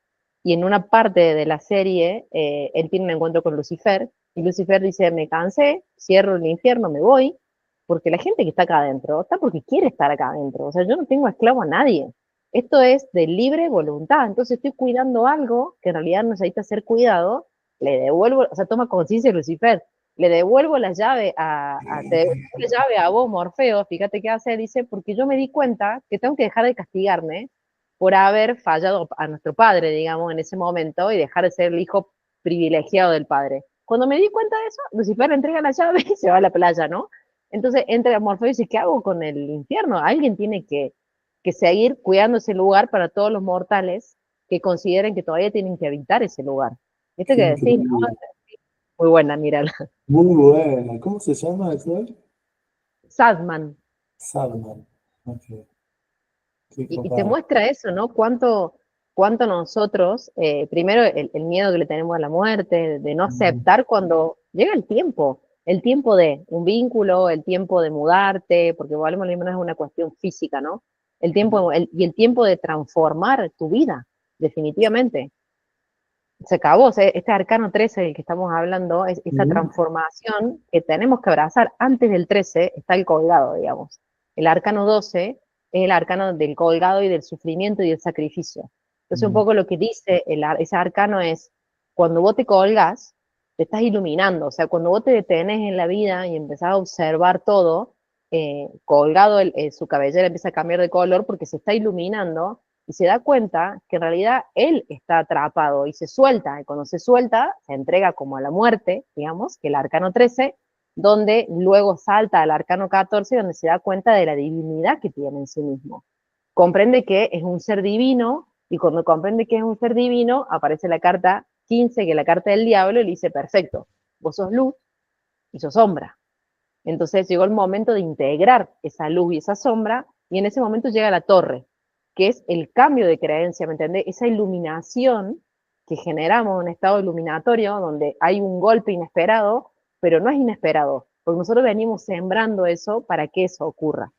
Y en una parte de la serie, él tiene un encuentro con Lucifer y Lucifer dice, me cansé, cierro el infierno, me voy, porque la gente que está acá adentro está porque quiere estar acá adentro. O sea, yo no tengo esclavo a nadie. Esto es de libre voluntad. Entonces estoy cuidando algo que en realidad no necesita ser cuidado, le devuelvo, o sea, toma conciencia Lucifer, le devuelvo la llave te devuelvo la llave a vos, Morfeo, fíjate qué hace, dice, porque yo me di cuenta que tengo que dejar de castigarme por haber fallado a nuestro padre, digamos, en ese momento y dejar de ser el hijo privilegiado del padre. Cuando me di cuenta de eso, Lucifer le entrega la llave y se va a la playa, ¿no? Entonces entra Morfeo y dice, ¿qué hago con el infierno? Alguien tiene que seguir cuidando ese lugar para todos los mortales que consideren que todavía tienen que habitar ese lugar. Esto Qué que decís, ¿no? increíble. Muy buena, mírala. Muy buena. ¿Cómo se llama eso? Sadman. Salman. Ok. Qué Y te copado. muestra eso, ¿no? Cuánto nosotros, primero el miedo que le tenemos a la muerte, de no aceptar cuando llega el tiempo de un vínculo, el tiempo de mudarte, porque volvemos a lo mismo, no es una cuestión física, ¿no? Y el tiempo de transformar tu vida, definitivamente. Se acabó, o sea, este arcano 13 del que estamos hablando, es esa transformación que tenemos que abrazar. Antes del 13 está el colgado, digamos. El arcano 12 es el arcano del colgado y del sufrimiento y del sacrificio. Entonces, un poco lo que dice ese arcano es, cuando vos te colgas, te estás iluminando, o sea, cuando vos te detenés en la vida y empezás a observar todo, colgado su cabellera empieza a cambiar de color porque se está iluminando y se da cuenta que en realidad él está atrapado y se suelta, y cuando se suelta, se entrega como a la muerte, digamos, que el arcano 13, donde luego salta al arcano 14, donde se da cuenta de la divinidad que tiene en sí mismo. Comprende que es un ser divino, y cuando comprende que es un ser divino, aparece la carta 15, que es la carta del diablo, y le dice, perfecto, vos sos luz y sos sombra. Entonces llegó el momento de integrar esa luz y esa sombra, y en ese momento llega la torre, que es el cambio de creencia, ¿me entendés? Esa iluminación que generamos en un estado iluminatorio, donde hay un golpe inesperado, pero no es inesperado, porque nosotros venimos sembrando eso para que eso ocurra.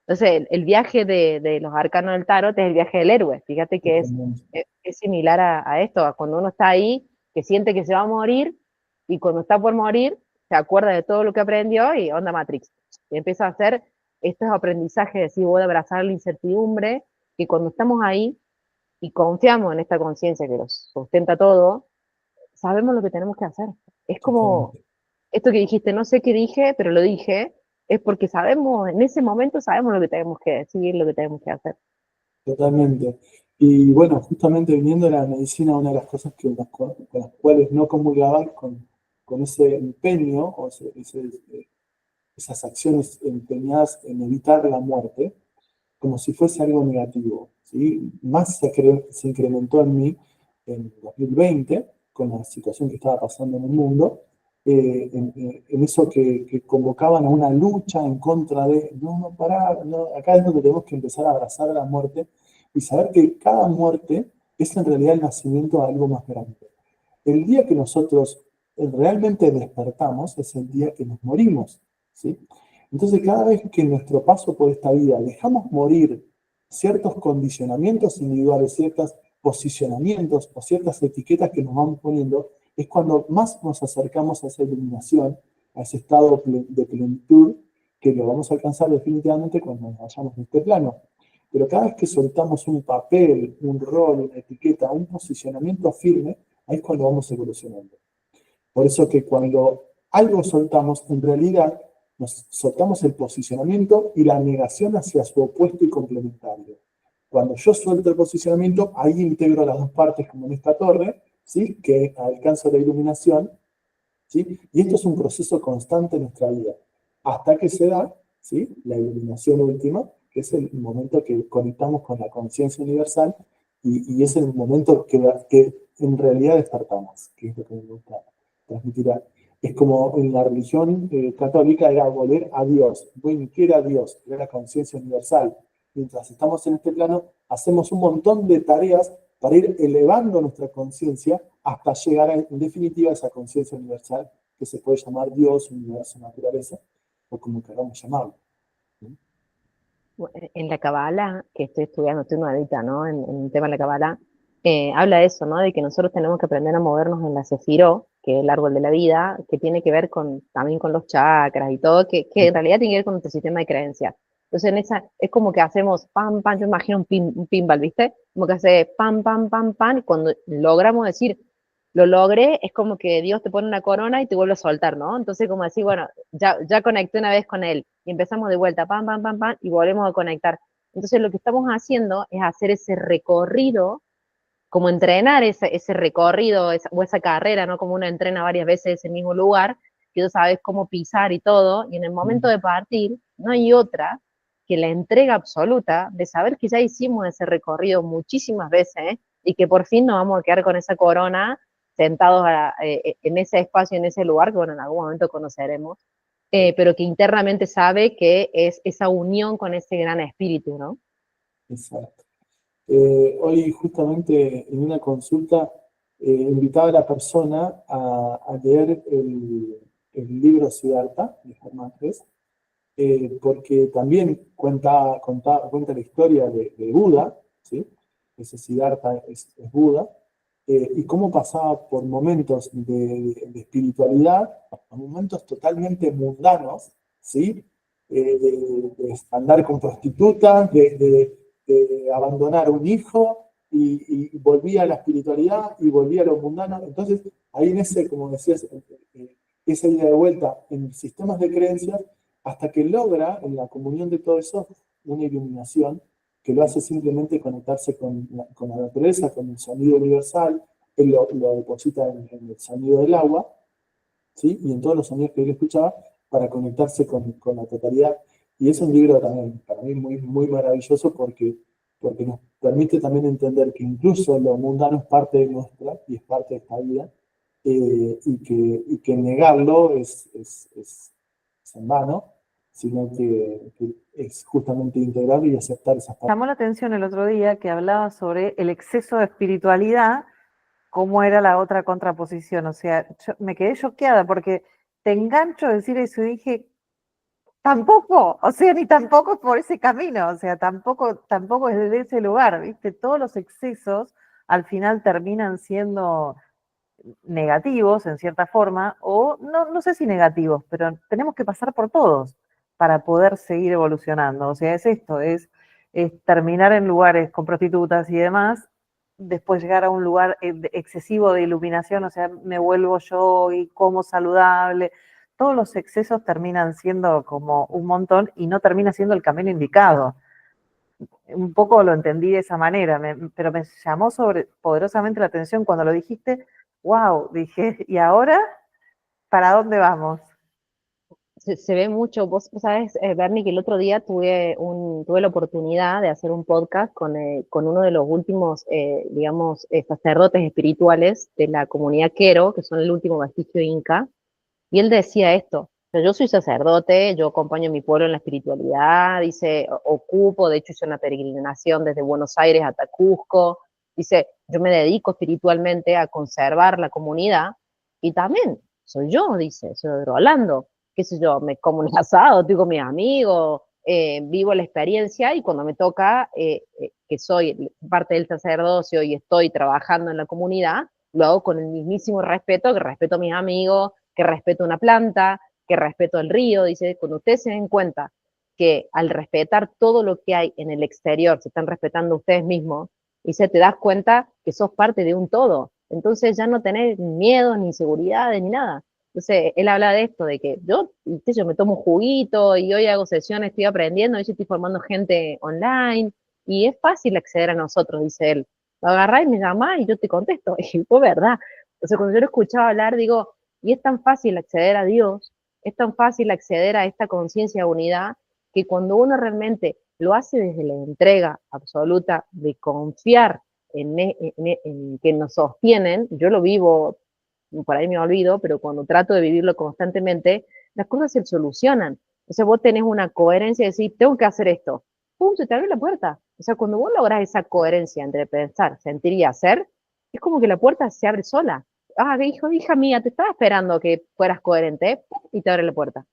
Entonces, el viaje de los arcanos del tarot es el viaje del héroe. Fíjate que es similar a esto, a cuando uno está ahí, que siente que se va a morir, y cuando está por morir, se acuerda de todo lo que aprendió y onda Matrix. Y empieza a hacer estos aprendizajes de decir, voy a abrazar la incertidumbre, que cuando estamos ahí y confiamos en esta conciencia que los sustenta todo, sabemos lo que tenemos que hacer. Es como Totalmente. esto que dijiste, no sé qué dije, pero lo dije, es porque sabemos, en ese momento sabemos lo que tenemos que decir, lo que tenemos que hacer. Totalmente. Y bueno, justamente viniendo de la medicina, una de las cosas con las cuales no comulgaba con ese empeño o esas acciones empeñadas en evitar la muerte, como si fuese algo negativo, ¿sí? Más se incrementó en mí en 2020, con la situación que estaba pasando en el mundo, en eso que convocaban a una lucha en contra de, no, no, parar, no, acá es donde tenemos que empezar a abrazar a la muerte y saber que cada muerte es en realidad el nacimiento de algo más grande. El día que nosotros realmente despertamos es el día que nos morimos, ¿sí? Entonces, cada vez que en nuestro paso por esta vida dejamos morir ciertos condicionamientos individuales, ciertos posicionamientos o ciertas etiquetas que nos vamos poniendo, es cuando más nos acercamos a esa iluminación, a ese estado de plenitud, que lo vamos a alcanzar definitivamente cuando nos vayamos de este plano. Pero cada vez que soltamos un papel, un rol, una etiqueta, un posicionamiento firme, ahí es cuando vamos evolucionando. Por eso que cuando algo soltamos, en realidad nos soltamos el posicionamiento y la negación hacia su opuesto y complementario. Cuando yo suelto el posicionamiento, ahí integro las dos partes como en esta torre, ¿sí? Que alcanzo la iluminación, ¿sí? Y esto es un proceso constante en nuestra vida, hasta que se da, ¿sí? La iluminación última, que es el momento que conectamos con la conciencia universal y es el momento que en realidad despertamos, que es lo que me gusta transmitir. Es como en la religión católica era volver a Dios. Bueno, ¿qué era Dios? Era la conciencia universal. Mientras estamos en este plano, hacemos un montón de tareas para ir elevando nuestra conciencia hasta llegar en definitiva a esa conciencia universal que se puede llamar Dios, universo, naturaleza, o como queramos llamarlo. En la Kabbalah, que estoy estudiando, estoy nuevita, ¿no? En el tema de la Kabbalah, habla de eso, ¿no? De que nosotros tenemos que aprender a movernos en la Sefirot, que es el árbol de la vida, que tiene que ver también con los chakras y todo, que en realidad tiene que ver con nuestro sistema de creencias. Entonces, es como que hacemos pam, pam, yo imagino un pinball, ¿viste? Como que hace pam, pam, pam, pam, y cuando logramos decir, lo logré, es como que Dios te pone una corona y te vuelve a soltar, ¿no? Entonces, como decir, bueno, ya conecté una vez con Él y empezamos de vuelta, pam, pam, pam, pam, y volvemos a conectar. Entonces, lo que estamos haciendo es hacer ese recorrido, como entrenar ese recorrido o esa carrera, ¿no? Como uno entrena varias veces ese mismo lugar, que tú sabes cómo pisar y todo, y en el momento de partir, no hay otra que la entrega absoluta de saber que ya hicimos ese recorrido muchísimas veces, ¿eh? Y que por fin nos vamos a quedar con esa corona sentados en ese espacio, en ese lugar, que bueno, en algún momento conoceremos, pero que internamente sabe que es esa unión con ese gran espíritu, ¿no? Exacto. Hoy justamente en una consulta invitaba a la persona a leer el libro Siddhartha de Germán Hesse, porque también cuenta la historia de Buda, ¿sí? Ese Siddhartha es Buda, y cómo pasaba por momentos de espiritualidad a momentos totalmente mundanos, ¿sí? De andar con prostitutas, de abandonar un hijo, y volvía a la espiritualidad y volvía a lo mundano. Entonces, ahí en ese, como decías, esa ida de vuelta en sistemas de creencias, hasta que logra, en la comunión de todo eso, una iluminación que lo hace simplemente conectarse con la naturaleza, con el sonido universal. Él lo deposita en el sonido del agua, ¿sí? Y en todos los sonidos que él escuchaba, para conectarse con la totalidad. Y es un libro también, para mí, muy, muy maravilloso porque nos permite también entender que incluso lo mundano es parte de nuestra y es parte de esta vida, y que negarlo es en vano, sino que es justamente integrar y aceptar esas partes. Llamó la atención el otro día que hablaba sobre el exceso de espiritualidad, cómo era la otra contraposición. O sea, yo me quedé choqueada porque te engancho a decir eso y dije, tampoco, o sea, ni tampoco es por ese camino, o sea, tampoco es desde ese lugar, ¿viste? Todos los excesos al final terminan siendo negativos en cierta forma, o no sé si negativos, pero tenemos que pasar por todos, para poder seguir evolucionando. O sea, es esto, es terminar en lugares con prostitutas y demás, después llegar a un lugar excesivo de iluminación, o sea, me vuelvo yo y como saludable. Todos los excesos terminan siendo como un montón y no termina siendo el camino indicado. Un poco lo entendí de esa manera, pero me llamó poderosamente la atención cuando lo dijiste. Wow, dije, ¿y ahora para dónde vamos? Se ve mucho. Vos sabés, Bernie, que el otro día tuve la oportunidad de hacer un podcast con uno de los últimos, digamos, sacerdotes espirituales de la comunidad Quero, que son el último vestigio inca, y él decía esto: o sea, yo soy sacerdote, yo acompaño a mi pueblo en la espiritualidad, dice, ocupo, de hecho hice una peregrinación desde Buenos Aires hasta Cusco, dice, yo me dedico espiritualmente a conservar la comunidad, y también soy yo, dice, soy Rolando, qué sé yo, me como un asado, estoy con mis amigos, vivo la experiencia, y cuando me toca, que soy parte del sacerdocio y estoy trabajando en la comunidad, lo hago con el mismísimo respeto que respeto a mis amigos, que respeto una planta, que respeto el río. Dice, cuando ustedes se den cuenta que al respetar todo lo que hay en el exterior, se están respetando ustedes mismos, dice, te das cuenta que sos parte de un todo. Entonces ya no tenés miedo, ni inseguridades, ni nada. Entonces, él habla de esto, de que yo me tomo un juguito y hoy hago sesiones, estoy aprendiendo, hoy estoy formando gente online, y es fácil acceder a nosotros, dice él. Lo agarrás y me llamás y yo te contesto. Y fue verdad. O sea, cuando yo lo escuchaba hablar, digo, y es tan fácil acceder a Dios, es tan fácil acceder a esta conciencia de unidad, que cuando uno realmente lo hace desde la entrega absoluta de confiar en que nos sostienen, yo lo vivo, por ahí me olvido, pero cuando trato de vivirlo constantemente, las cosas se solucionan. O sea, vos tenés una coherencia de decir, tengo que hacer esto. ¡Pum! Se te abre la puerta. O sea, cuando vos lográs esa coherencia entre pensar, sentir y hacer, es como que la puerta se abre sola. Ah, hijo, hija mía, te estaba esperando que fueras coherente, ¿eh? ¡Pum! Y te abre la puerta.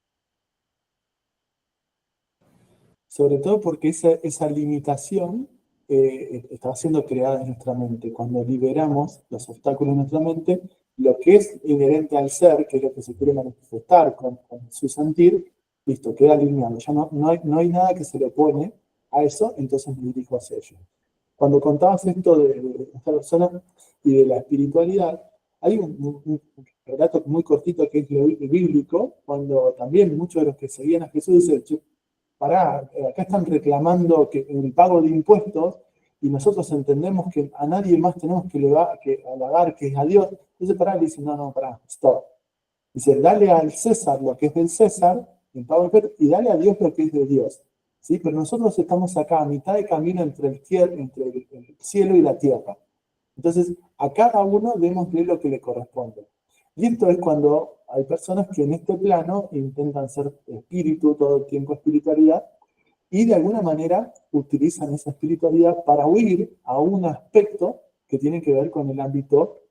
Sobre todo porque esa limitación estaba siendo creada en nuestra mente. Cuando liberamos los obstáculos en nuestra mente, lo que es inherente al ser, que es lo que se quiere manifestar con su sentir, listo, queda alineado. Ya no hay nada que se le opone a eso, entonces me dirijo hacia ello. Cuando contabas esto de esta persona y de la espiritualidad, hay un relato muy cortito que es lo bíblico, cuando también muchos de los que seguían a Jesús dicen, pará, acá están reclamando que el pago de impuestos y nosotros entendemos que a nadie más tenemos que halagar, que es a Dios. Entonces pará, le dice, no, pará, stop. Dice, dale al César lo que es del César, el pago de impuestos, y dale a Dios lo que es de Dios. ¿Sí? Pero nosotros estamos acá a mitad de camino entre el cielo y la tierra. Entonces, a cada uno démosle lo que le corresponde. Y esto es cuando hay personas que en este plano intentan ser espíritu, todo el tiempo espiritualidad, y de alguna manera utilizan esa espiritualidad para huir a un aspecto que tiene que ver con el ámbito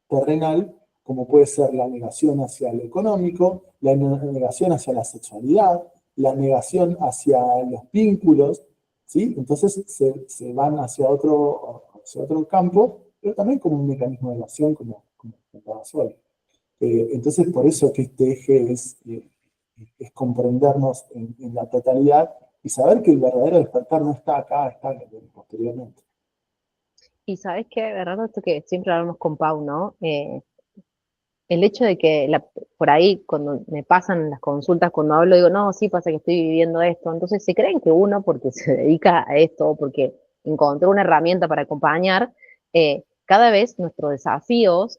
terrenal, como puede ser la negación hacia lo económico, la negación hacia la sexualidad, la negación hacia los vínculos, ¿sí? Entonces se van hacia otro campo, pero también como un mecanismo de evasión, como contaba Sol. Entonces, por eso que este eje es comprendernos en la totalidad y saber que el verdadero despertar no está acá, está posteriormente. Y sabes qué, Bernardo, esto que siempre hablamos con Pau, ¿no? El hecho de que por ahí cuando me pasan las consultas, cuando hablo, digo, no, sí, pasa que estoy viviendo esto. Entonces se creen que uno, porque se dedica a esto, porque encontró una herramienta para acompañar, cada vez nuestros desafíos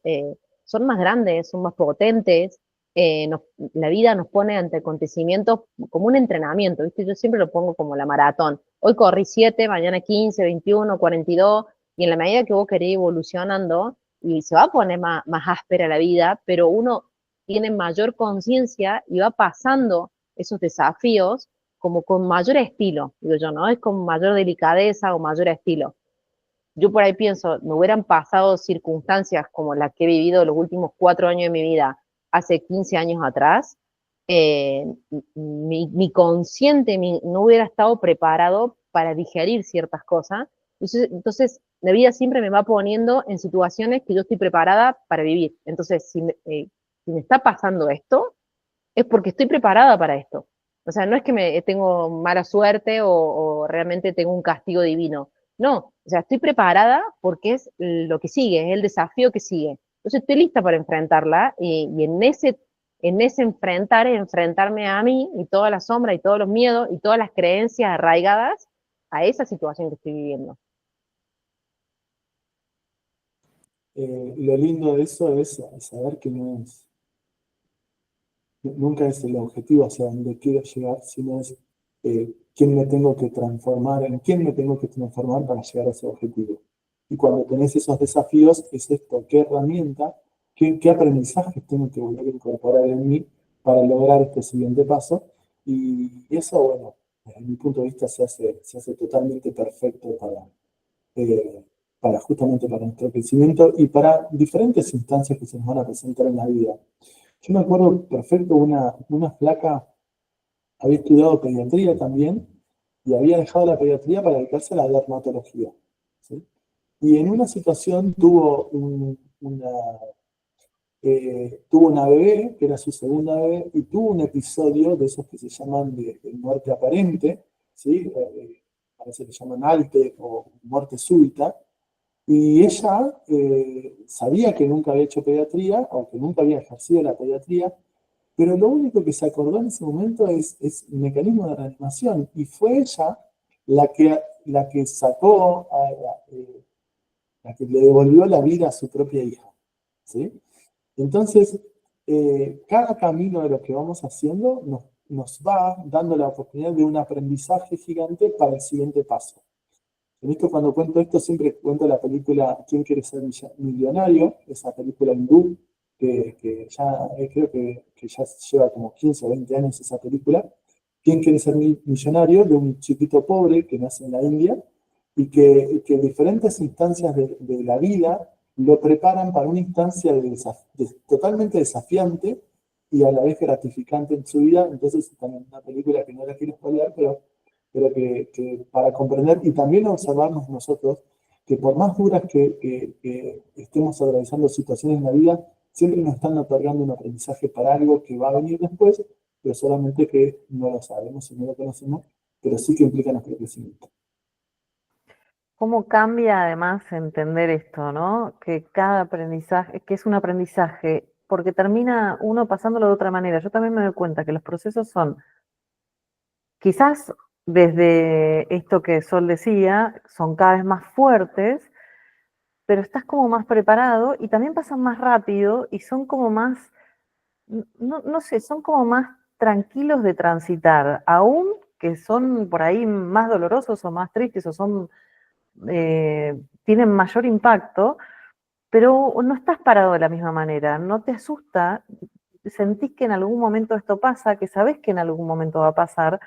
son más grandes, son más potentes. La vida nos pone ante acontecimientos como un entrenamiento, ¿viste? Yo siempre lo pongo como la maratón. Hoy corrí 7, mañana 15, 21, 42, y en la medida que vos querés ir evolucionando, y se va a poner más áspera la vida, pero uno tiene mayor conciencia y va pasando esos desafíos como con mayor estilo, digo yo, ¿no? Es con mayor delicadeza o mayor estilo. Yo por ahí pienso, me hubieran pasado circunstancias como las que he vivido los últimos 4 años de mi vida hace 15 años atrás, eh, mi consciente no hubiera estado preparado para digerir ciertas cosas. Entonces, la vida siempre me va poniendo en situaciones que yo estoy preparada para vivir. Entonces, si me está pasando esto, es porque estoy preparada para esto. O sea, no es que tengo mala suerte o realmente tengo un castigo divino. No, o sea, estoy preparada porque es lo que sigue, es el desafío que sigue. Entonces estoy lista para enfrentarla y en ese enfrentarme a mí y toda la sombra y todos los miedos y todas las creencias arraigadas a esa situación que estoy viviendo. Lo lindo de eso es saber que nunca es el objetivo hacia donde quiero llegar, sino es quién me tengo que transformar, en quién me tengo que transformar para llegar a ese objetivo. Y cuando tenés esos desafíos, es esto, qué herramienta, qué aprendizajes tengo que volver a incorporar en mí para lograr este siguiente paso. Y eso, bueno, desde mi punto de vista se hace totalmente perfecto eh, justamente para nuestro crecimiento y para diferentes instancias que se nos van a presentar en la vida. Yo me acuerdo perfecto, una flaca había estudiado pediatría también y había dejado la pediatría para dedicarse a la dermatología, ¿sí? Y en una situación tuvo una bebé, que era su segunda bebé, y tuvo un episodio de esos que se llaman de muerte aparente, ¿sí? A veces le llaman ALTE o muerte súbita, y ella sabía que nunca había hecho pediatría, o que nunca había ejercido la pediatría, pero lo único que se acordó en ese momento es el mecanismo de reanimación, y fue ella la que sacó, la que le devolvió la vida a su propia hija, ¿sí? Entonces, cada camino de lo que vamos haciendo nos va dando la oportunidad de un aprendizaje gigante para el siguiente paso. En esto, cuando cuento esto, siempre cuento la película ¿Quién quiere ser millonario? Esa película hindú, que ya creo que ya lleva como 15 o 20 años esa película. ¿Quién quiere ser millonario? De un chiquito pobre que nace en la India y que diferentes instancias de la vida lo preparan para una instancia totalmente desafiante y a la vez gratificante en su vida. Entonces, también una película que no la quiero spoilear, pero que para comprender y también observarnos nosotros, que por más duras que estemos atravesando situaciones en la vida, siempre nos están otorgando un aprendizaje para algo que va a venir después, pero solamente que no lo sabemos y no lo conocemos, pero sí que implica nuestro crecimiento. ¿Cómo cambia además entender esto, ¿no? Que cada aprendizaje, que es un aprendizaje, porque termina uno pasándolo de otra manera. Yo también me doy cuenta que los procesos son, quizás desde esto que Sol decía, son cada vez más fuertes, pero estás como más preparado y también pasan más rápido y son como más, no sé, son como más tranquilos de transitar, aún que son por ahí más dolorosos o más tristes o son tienen mayor impacto, pero no estás parado de la misma manera, no te asusta, sentís que en algún momento esto pasa, que sabés que en algún momento va a pasar,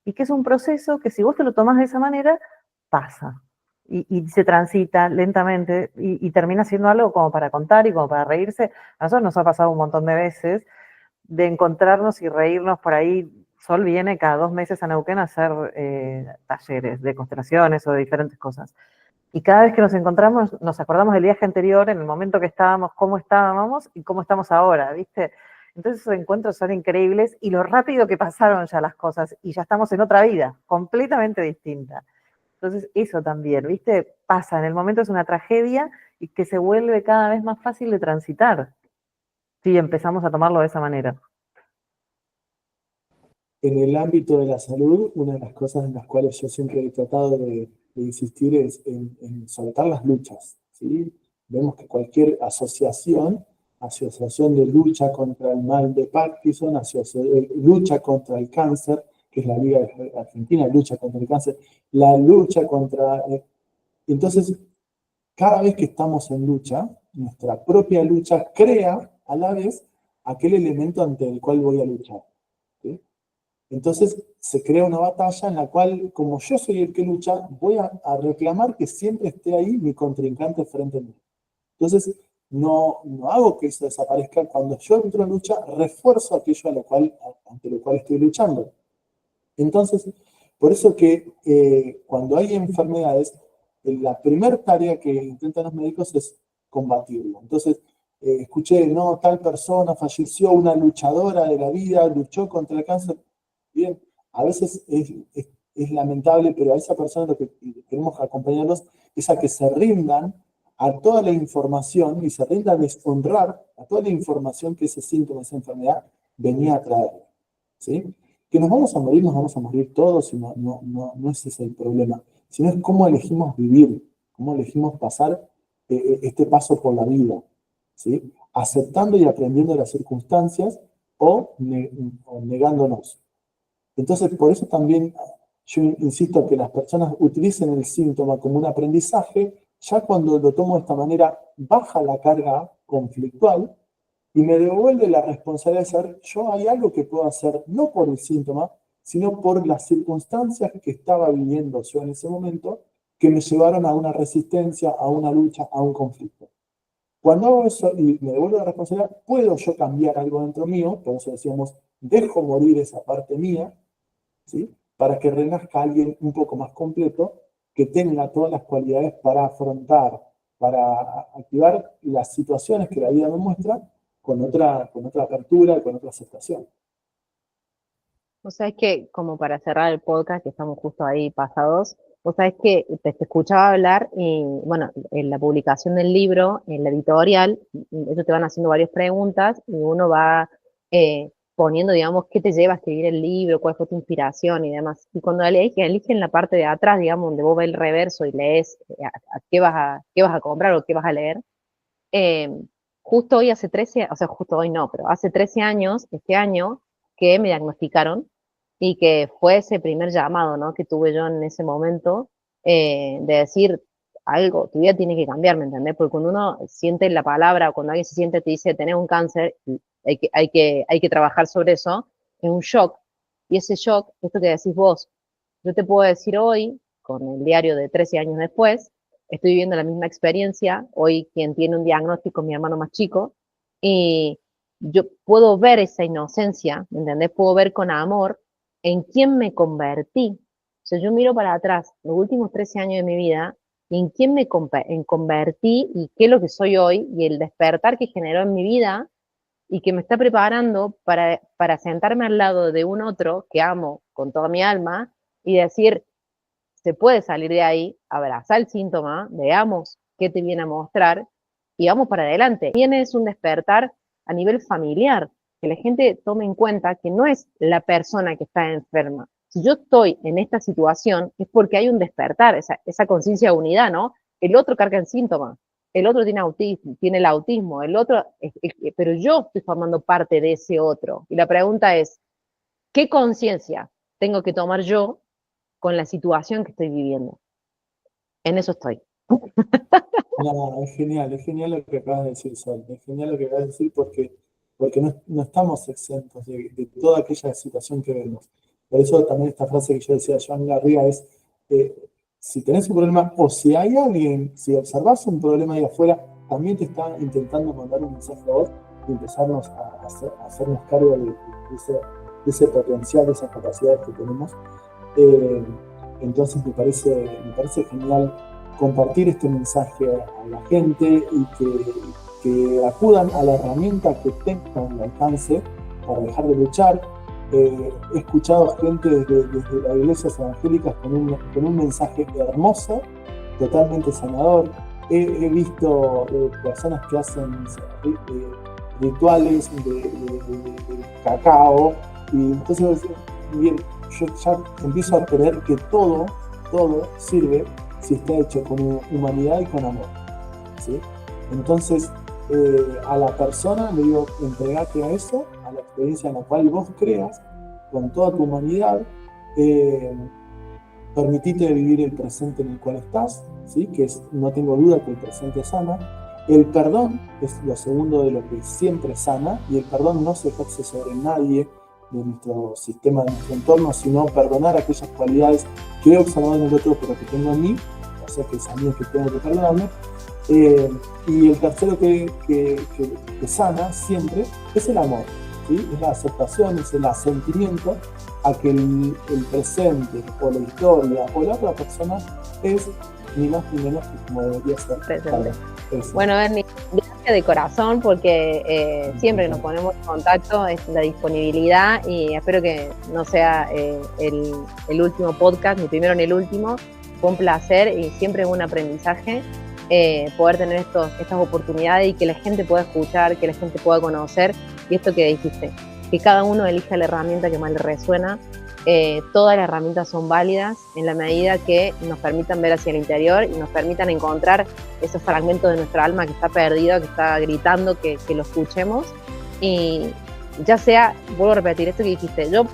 y que es un proceso que si vos te lo tomás de esa manera, pasa. Y se transita lentamente y termina siendo algo como para contar y como para reírse. A nosotros nos ha pasado un montón de veces de encontrarnos y reírnos por ahí. Sol viene cada 2 meses a Neuquén a hacer talleres de constelaciones o de diferentes cosas. Y cada vez que nos encontramos, nos acordamos del viaje anterior, en el momento que estábamos, cómo estábamos y cómo estamos ahora, ¿viste? Entonces esos encuentros son increíbles y lo rápido que pasaron ya las cosas y ya estamos en otra vida, completamente distinta. Entonces eso también, ¿viste? Pasa, en el momento es una tragedia y que se vuelve cada vez más fácil de transitar. Sí, empezamos a tomarlo de esa manera. En el ámbito de la salud, una de las cosas en las cuales yo siempre he tratado de insistir es en soltar las luchas, ¿sí? Vemos que cualquier asociación de lucha contra el mal de Parkinson, lucha contra el cáncer, que es la Liga Argentina, lucha contra el cáncer, la lucha contra... entonces, cada vez que estamos en lucha, nuestra propia lucha crea a la vez aquel elemento ante el cual voy a luchar, ¿sí? Entonces se crea una batalla en la cual, como yo soy el que lucha, voy a reclamar que siempre esté ahí mi contrincante frente a mí. Entonces no hago que eso desaparezca. Cuando yo entro en lucha, refuerzo aquello ante lo cual estoy luchando. Entonces, por eso que cuando hay enfermedades, la primera tarea que intentan los médicos es combatirlo. Entonces, escuché, no, tal persona falleció, una luchadora de la vida, luchó contra el cáncer. Bien, A veces es lamentable, pero a esa persona lo que queremos acompañarlos es a que se rindan a toda la información y se rindan a deshonrar a toda la información que ese síntoma, esa enfermedad venía a traer, ¿sí? Que nos vamos a morir todos y no ese es el problema, sino es cómo elegimos vivir, cómo elegimos pasar este paso por la vida, ¿sí? Aceptando y aprendiendo las circunstancias o negándonos. Entonces, por eso también yo insisto que las personas utilicen el síntoma como un aprendizaje. Ya cuando lo tomo de esta manera, baja la carga conflictual y me devuelve la responsabilidad de saber, yo hay algo que puedo hacer, no por el síntoma, sino por las circunstancias que estaba viviendo yo en ese momento, que me llevaron a una resistencia, a una lucha, a un conflicto. Cuando hago eso y me devuelvo la responsabilidad, puedo yo cambiar algo dentro mío, por eso decíamos, dejo morir esa parte mía, ¿sí? Para que renazca alguien un poco más completo, que tenga todas las cualidades para afrontar, para activar las situaciones que la vida me muestra con otra apertura, con otra aceptación. Vos sabés que, como para cerrar el podcast, que estamos justo ahí pasados, vos sabés que te escuchaba hablar y, bueno, en la publicación del libro, en la editorial, ellos te van haciendo varias preguntas y uno va poniendo, digamos, qué te lleva a escribir el libro, cuál fue tu inspiración y demás. Y cuando eligen la parte de atrás, digamos, donde vos ves el reverso y lees a qué vas a comprar o qué vas a leer, justo hoy hace 13, o sea, justo hoy no, pero hace 13 años, este año, que me diagnosticaron y que fue ese primer llamado, ¿no? Que tuve yo en ese momento, de decir algo, tu vida tiene que cambiar, ¿me entendés? Porque cuando uno siente la palabra, o cuando alguien se siente, te dice, tenés un cáncer, hay que trabajar sobre eso, es un shock, y ese shock, esto que decís vos, yo te puedo decir hoy, con el diario de 13 años después, estoy viviendo la misma experiencia, hoy quien tiene un diagnóstico es mi hermano más chico, y yo puedo ver esa inocencia, ¿me entendés? Puedo ver con amor en quién me convertí. O sea, yo miro para atrás los últimos 13 años de mi vida y en quién me convertí y qué es lo que soy hoy y el despertar que generó en mi vida y que me está preparando para sentarme al lado de un otro que amo con toda mi alma y decir, se puede salir de ahí, abrazar el síntoma, veamos qué te viene a mostrar y vamos para adelante. También es un despertar a nivel familiar, que la gente tome en cuenta que no es la persona que está enferma. Si yo estoy en esta situación es porque hay un despertar, esa conciencia de unidad, ¿no? El otro carga el síntoma, el otro tiene autismo, tiene el autismo, el otro, pero yo estoy formando parte de ese otro. Y la pregunta es, ¿qué conciencia tengo que tomar yo con la situación que estoy viviendo? En eso estoy. No, es genial lo que acabas de decir, Sol. Es genial lo que acabas de decir porque no estamos exentos de toda aquella situación que vemos. Por eso también esta frase que yo decía, Joan Garriga, es, si tenés un problema o si hay alguien, si observás un problema ahí afuera, también te está intentando mandar un mensaje a vos y empezarnos a hacernos cargo de ese potencial, de esas capacidades que tenemos. Entonces me parece genial compartir este mensaje a la gente y que acudan a la herramienta que tengan al alcance para dejar de luchar. He escuchado gente desde las iglesias evangélicas con un mensaje hermoso, totalmente sanador. He visto personas que hacen rituales de cacao y entonces bien, yo ya empiezo a creer que todo sirve si está hecho con humanidad y con amor, ¿sí? Entonces, a la persona le digo, entregate a eso, a la experiencia en la cual vos creas, con toda tu humanidad, permitite vivir el presente en el cual estás, ¿sí? Que no tengo duda que el presente sana. El perdón es lo segundo de lo que siempre sana, y el perdón no se ejerce sobre nadie de nuestro sistema, de nuestro entorno, sino perdonar aquellas cualidades que he observado en el otro, pero que tengo en mí, o sea que es a mí el que tengo que perdonarme. Y el tercero que sana siempre es el amor, ¿sí? Es la aceptación, es el asentimiento a que el presente o la historia o la otra persona es ni más ni menos que como debería ser. Bueno, Bernie, gracias de corazón porque siempre que nos ponemos en contacto es la disponibilidad y espero que no sea el último podcast, ni primero ni el último. Fue un placer y siempre un aprendizaje poder tener estas oportunidades y que la gente pueda escuchar, que la gente pueda conocer y esto que dijiste, que cada uno elija la herramienta que más le resuena. Todas las herramientas son válidas en la medida que nos permitan ver hacia el interior y nos permitan encontrar esos fragmentos de nuestra alma que está perdido, que está gritando, que lo escuchemos. Y ya sea, vuelvo a repetir esto que dijiste, yo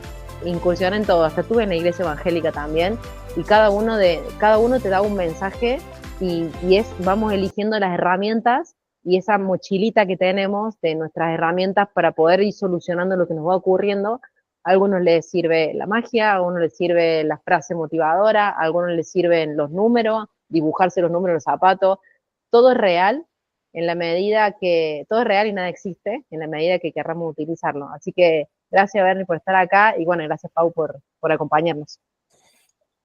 incursioné en todo, hasta estuve en la iglesia evangélica también, y cada uno te da un mensaje y vamos eligiendo las herramientas y esa mochilita que tenemos de nuestras herramientas para poder ir solucionando lo que nos va ocurriendo. A algunos les sirve la magia, a algunos les sirve la frase motivadora, a algunos les sirven los números, dibujarse los números en los zapatos. Todo es real en la medida que, todo es real y nada existe en la medida que querramos utilizarlo. Así que gracias, Bernie, por estar acá y bueno, gracias, Pau, por acompañarnos.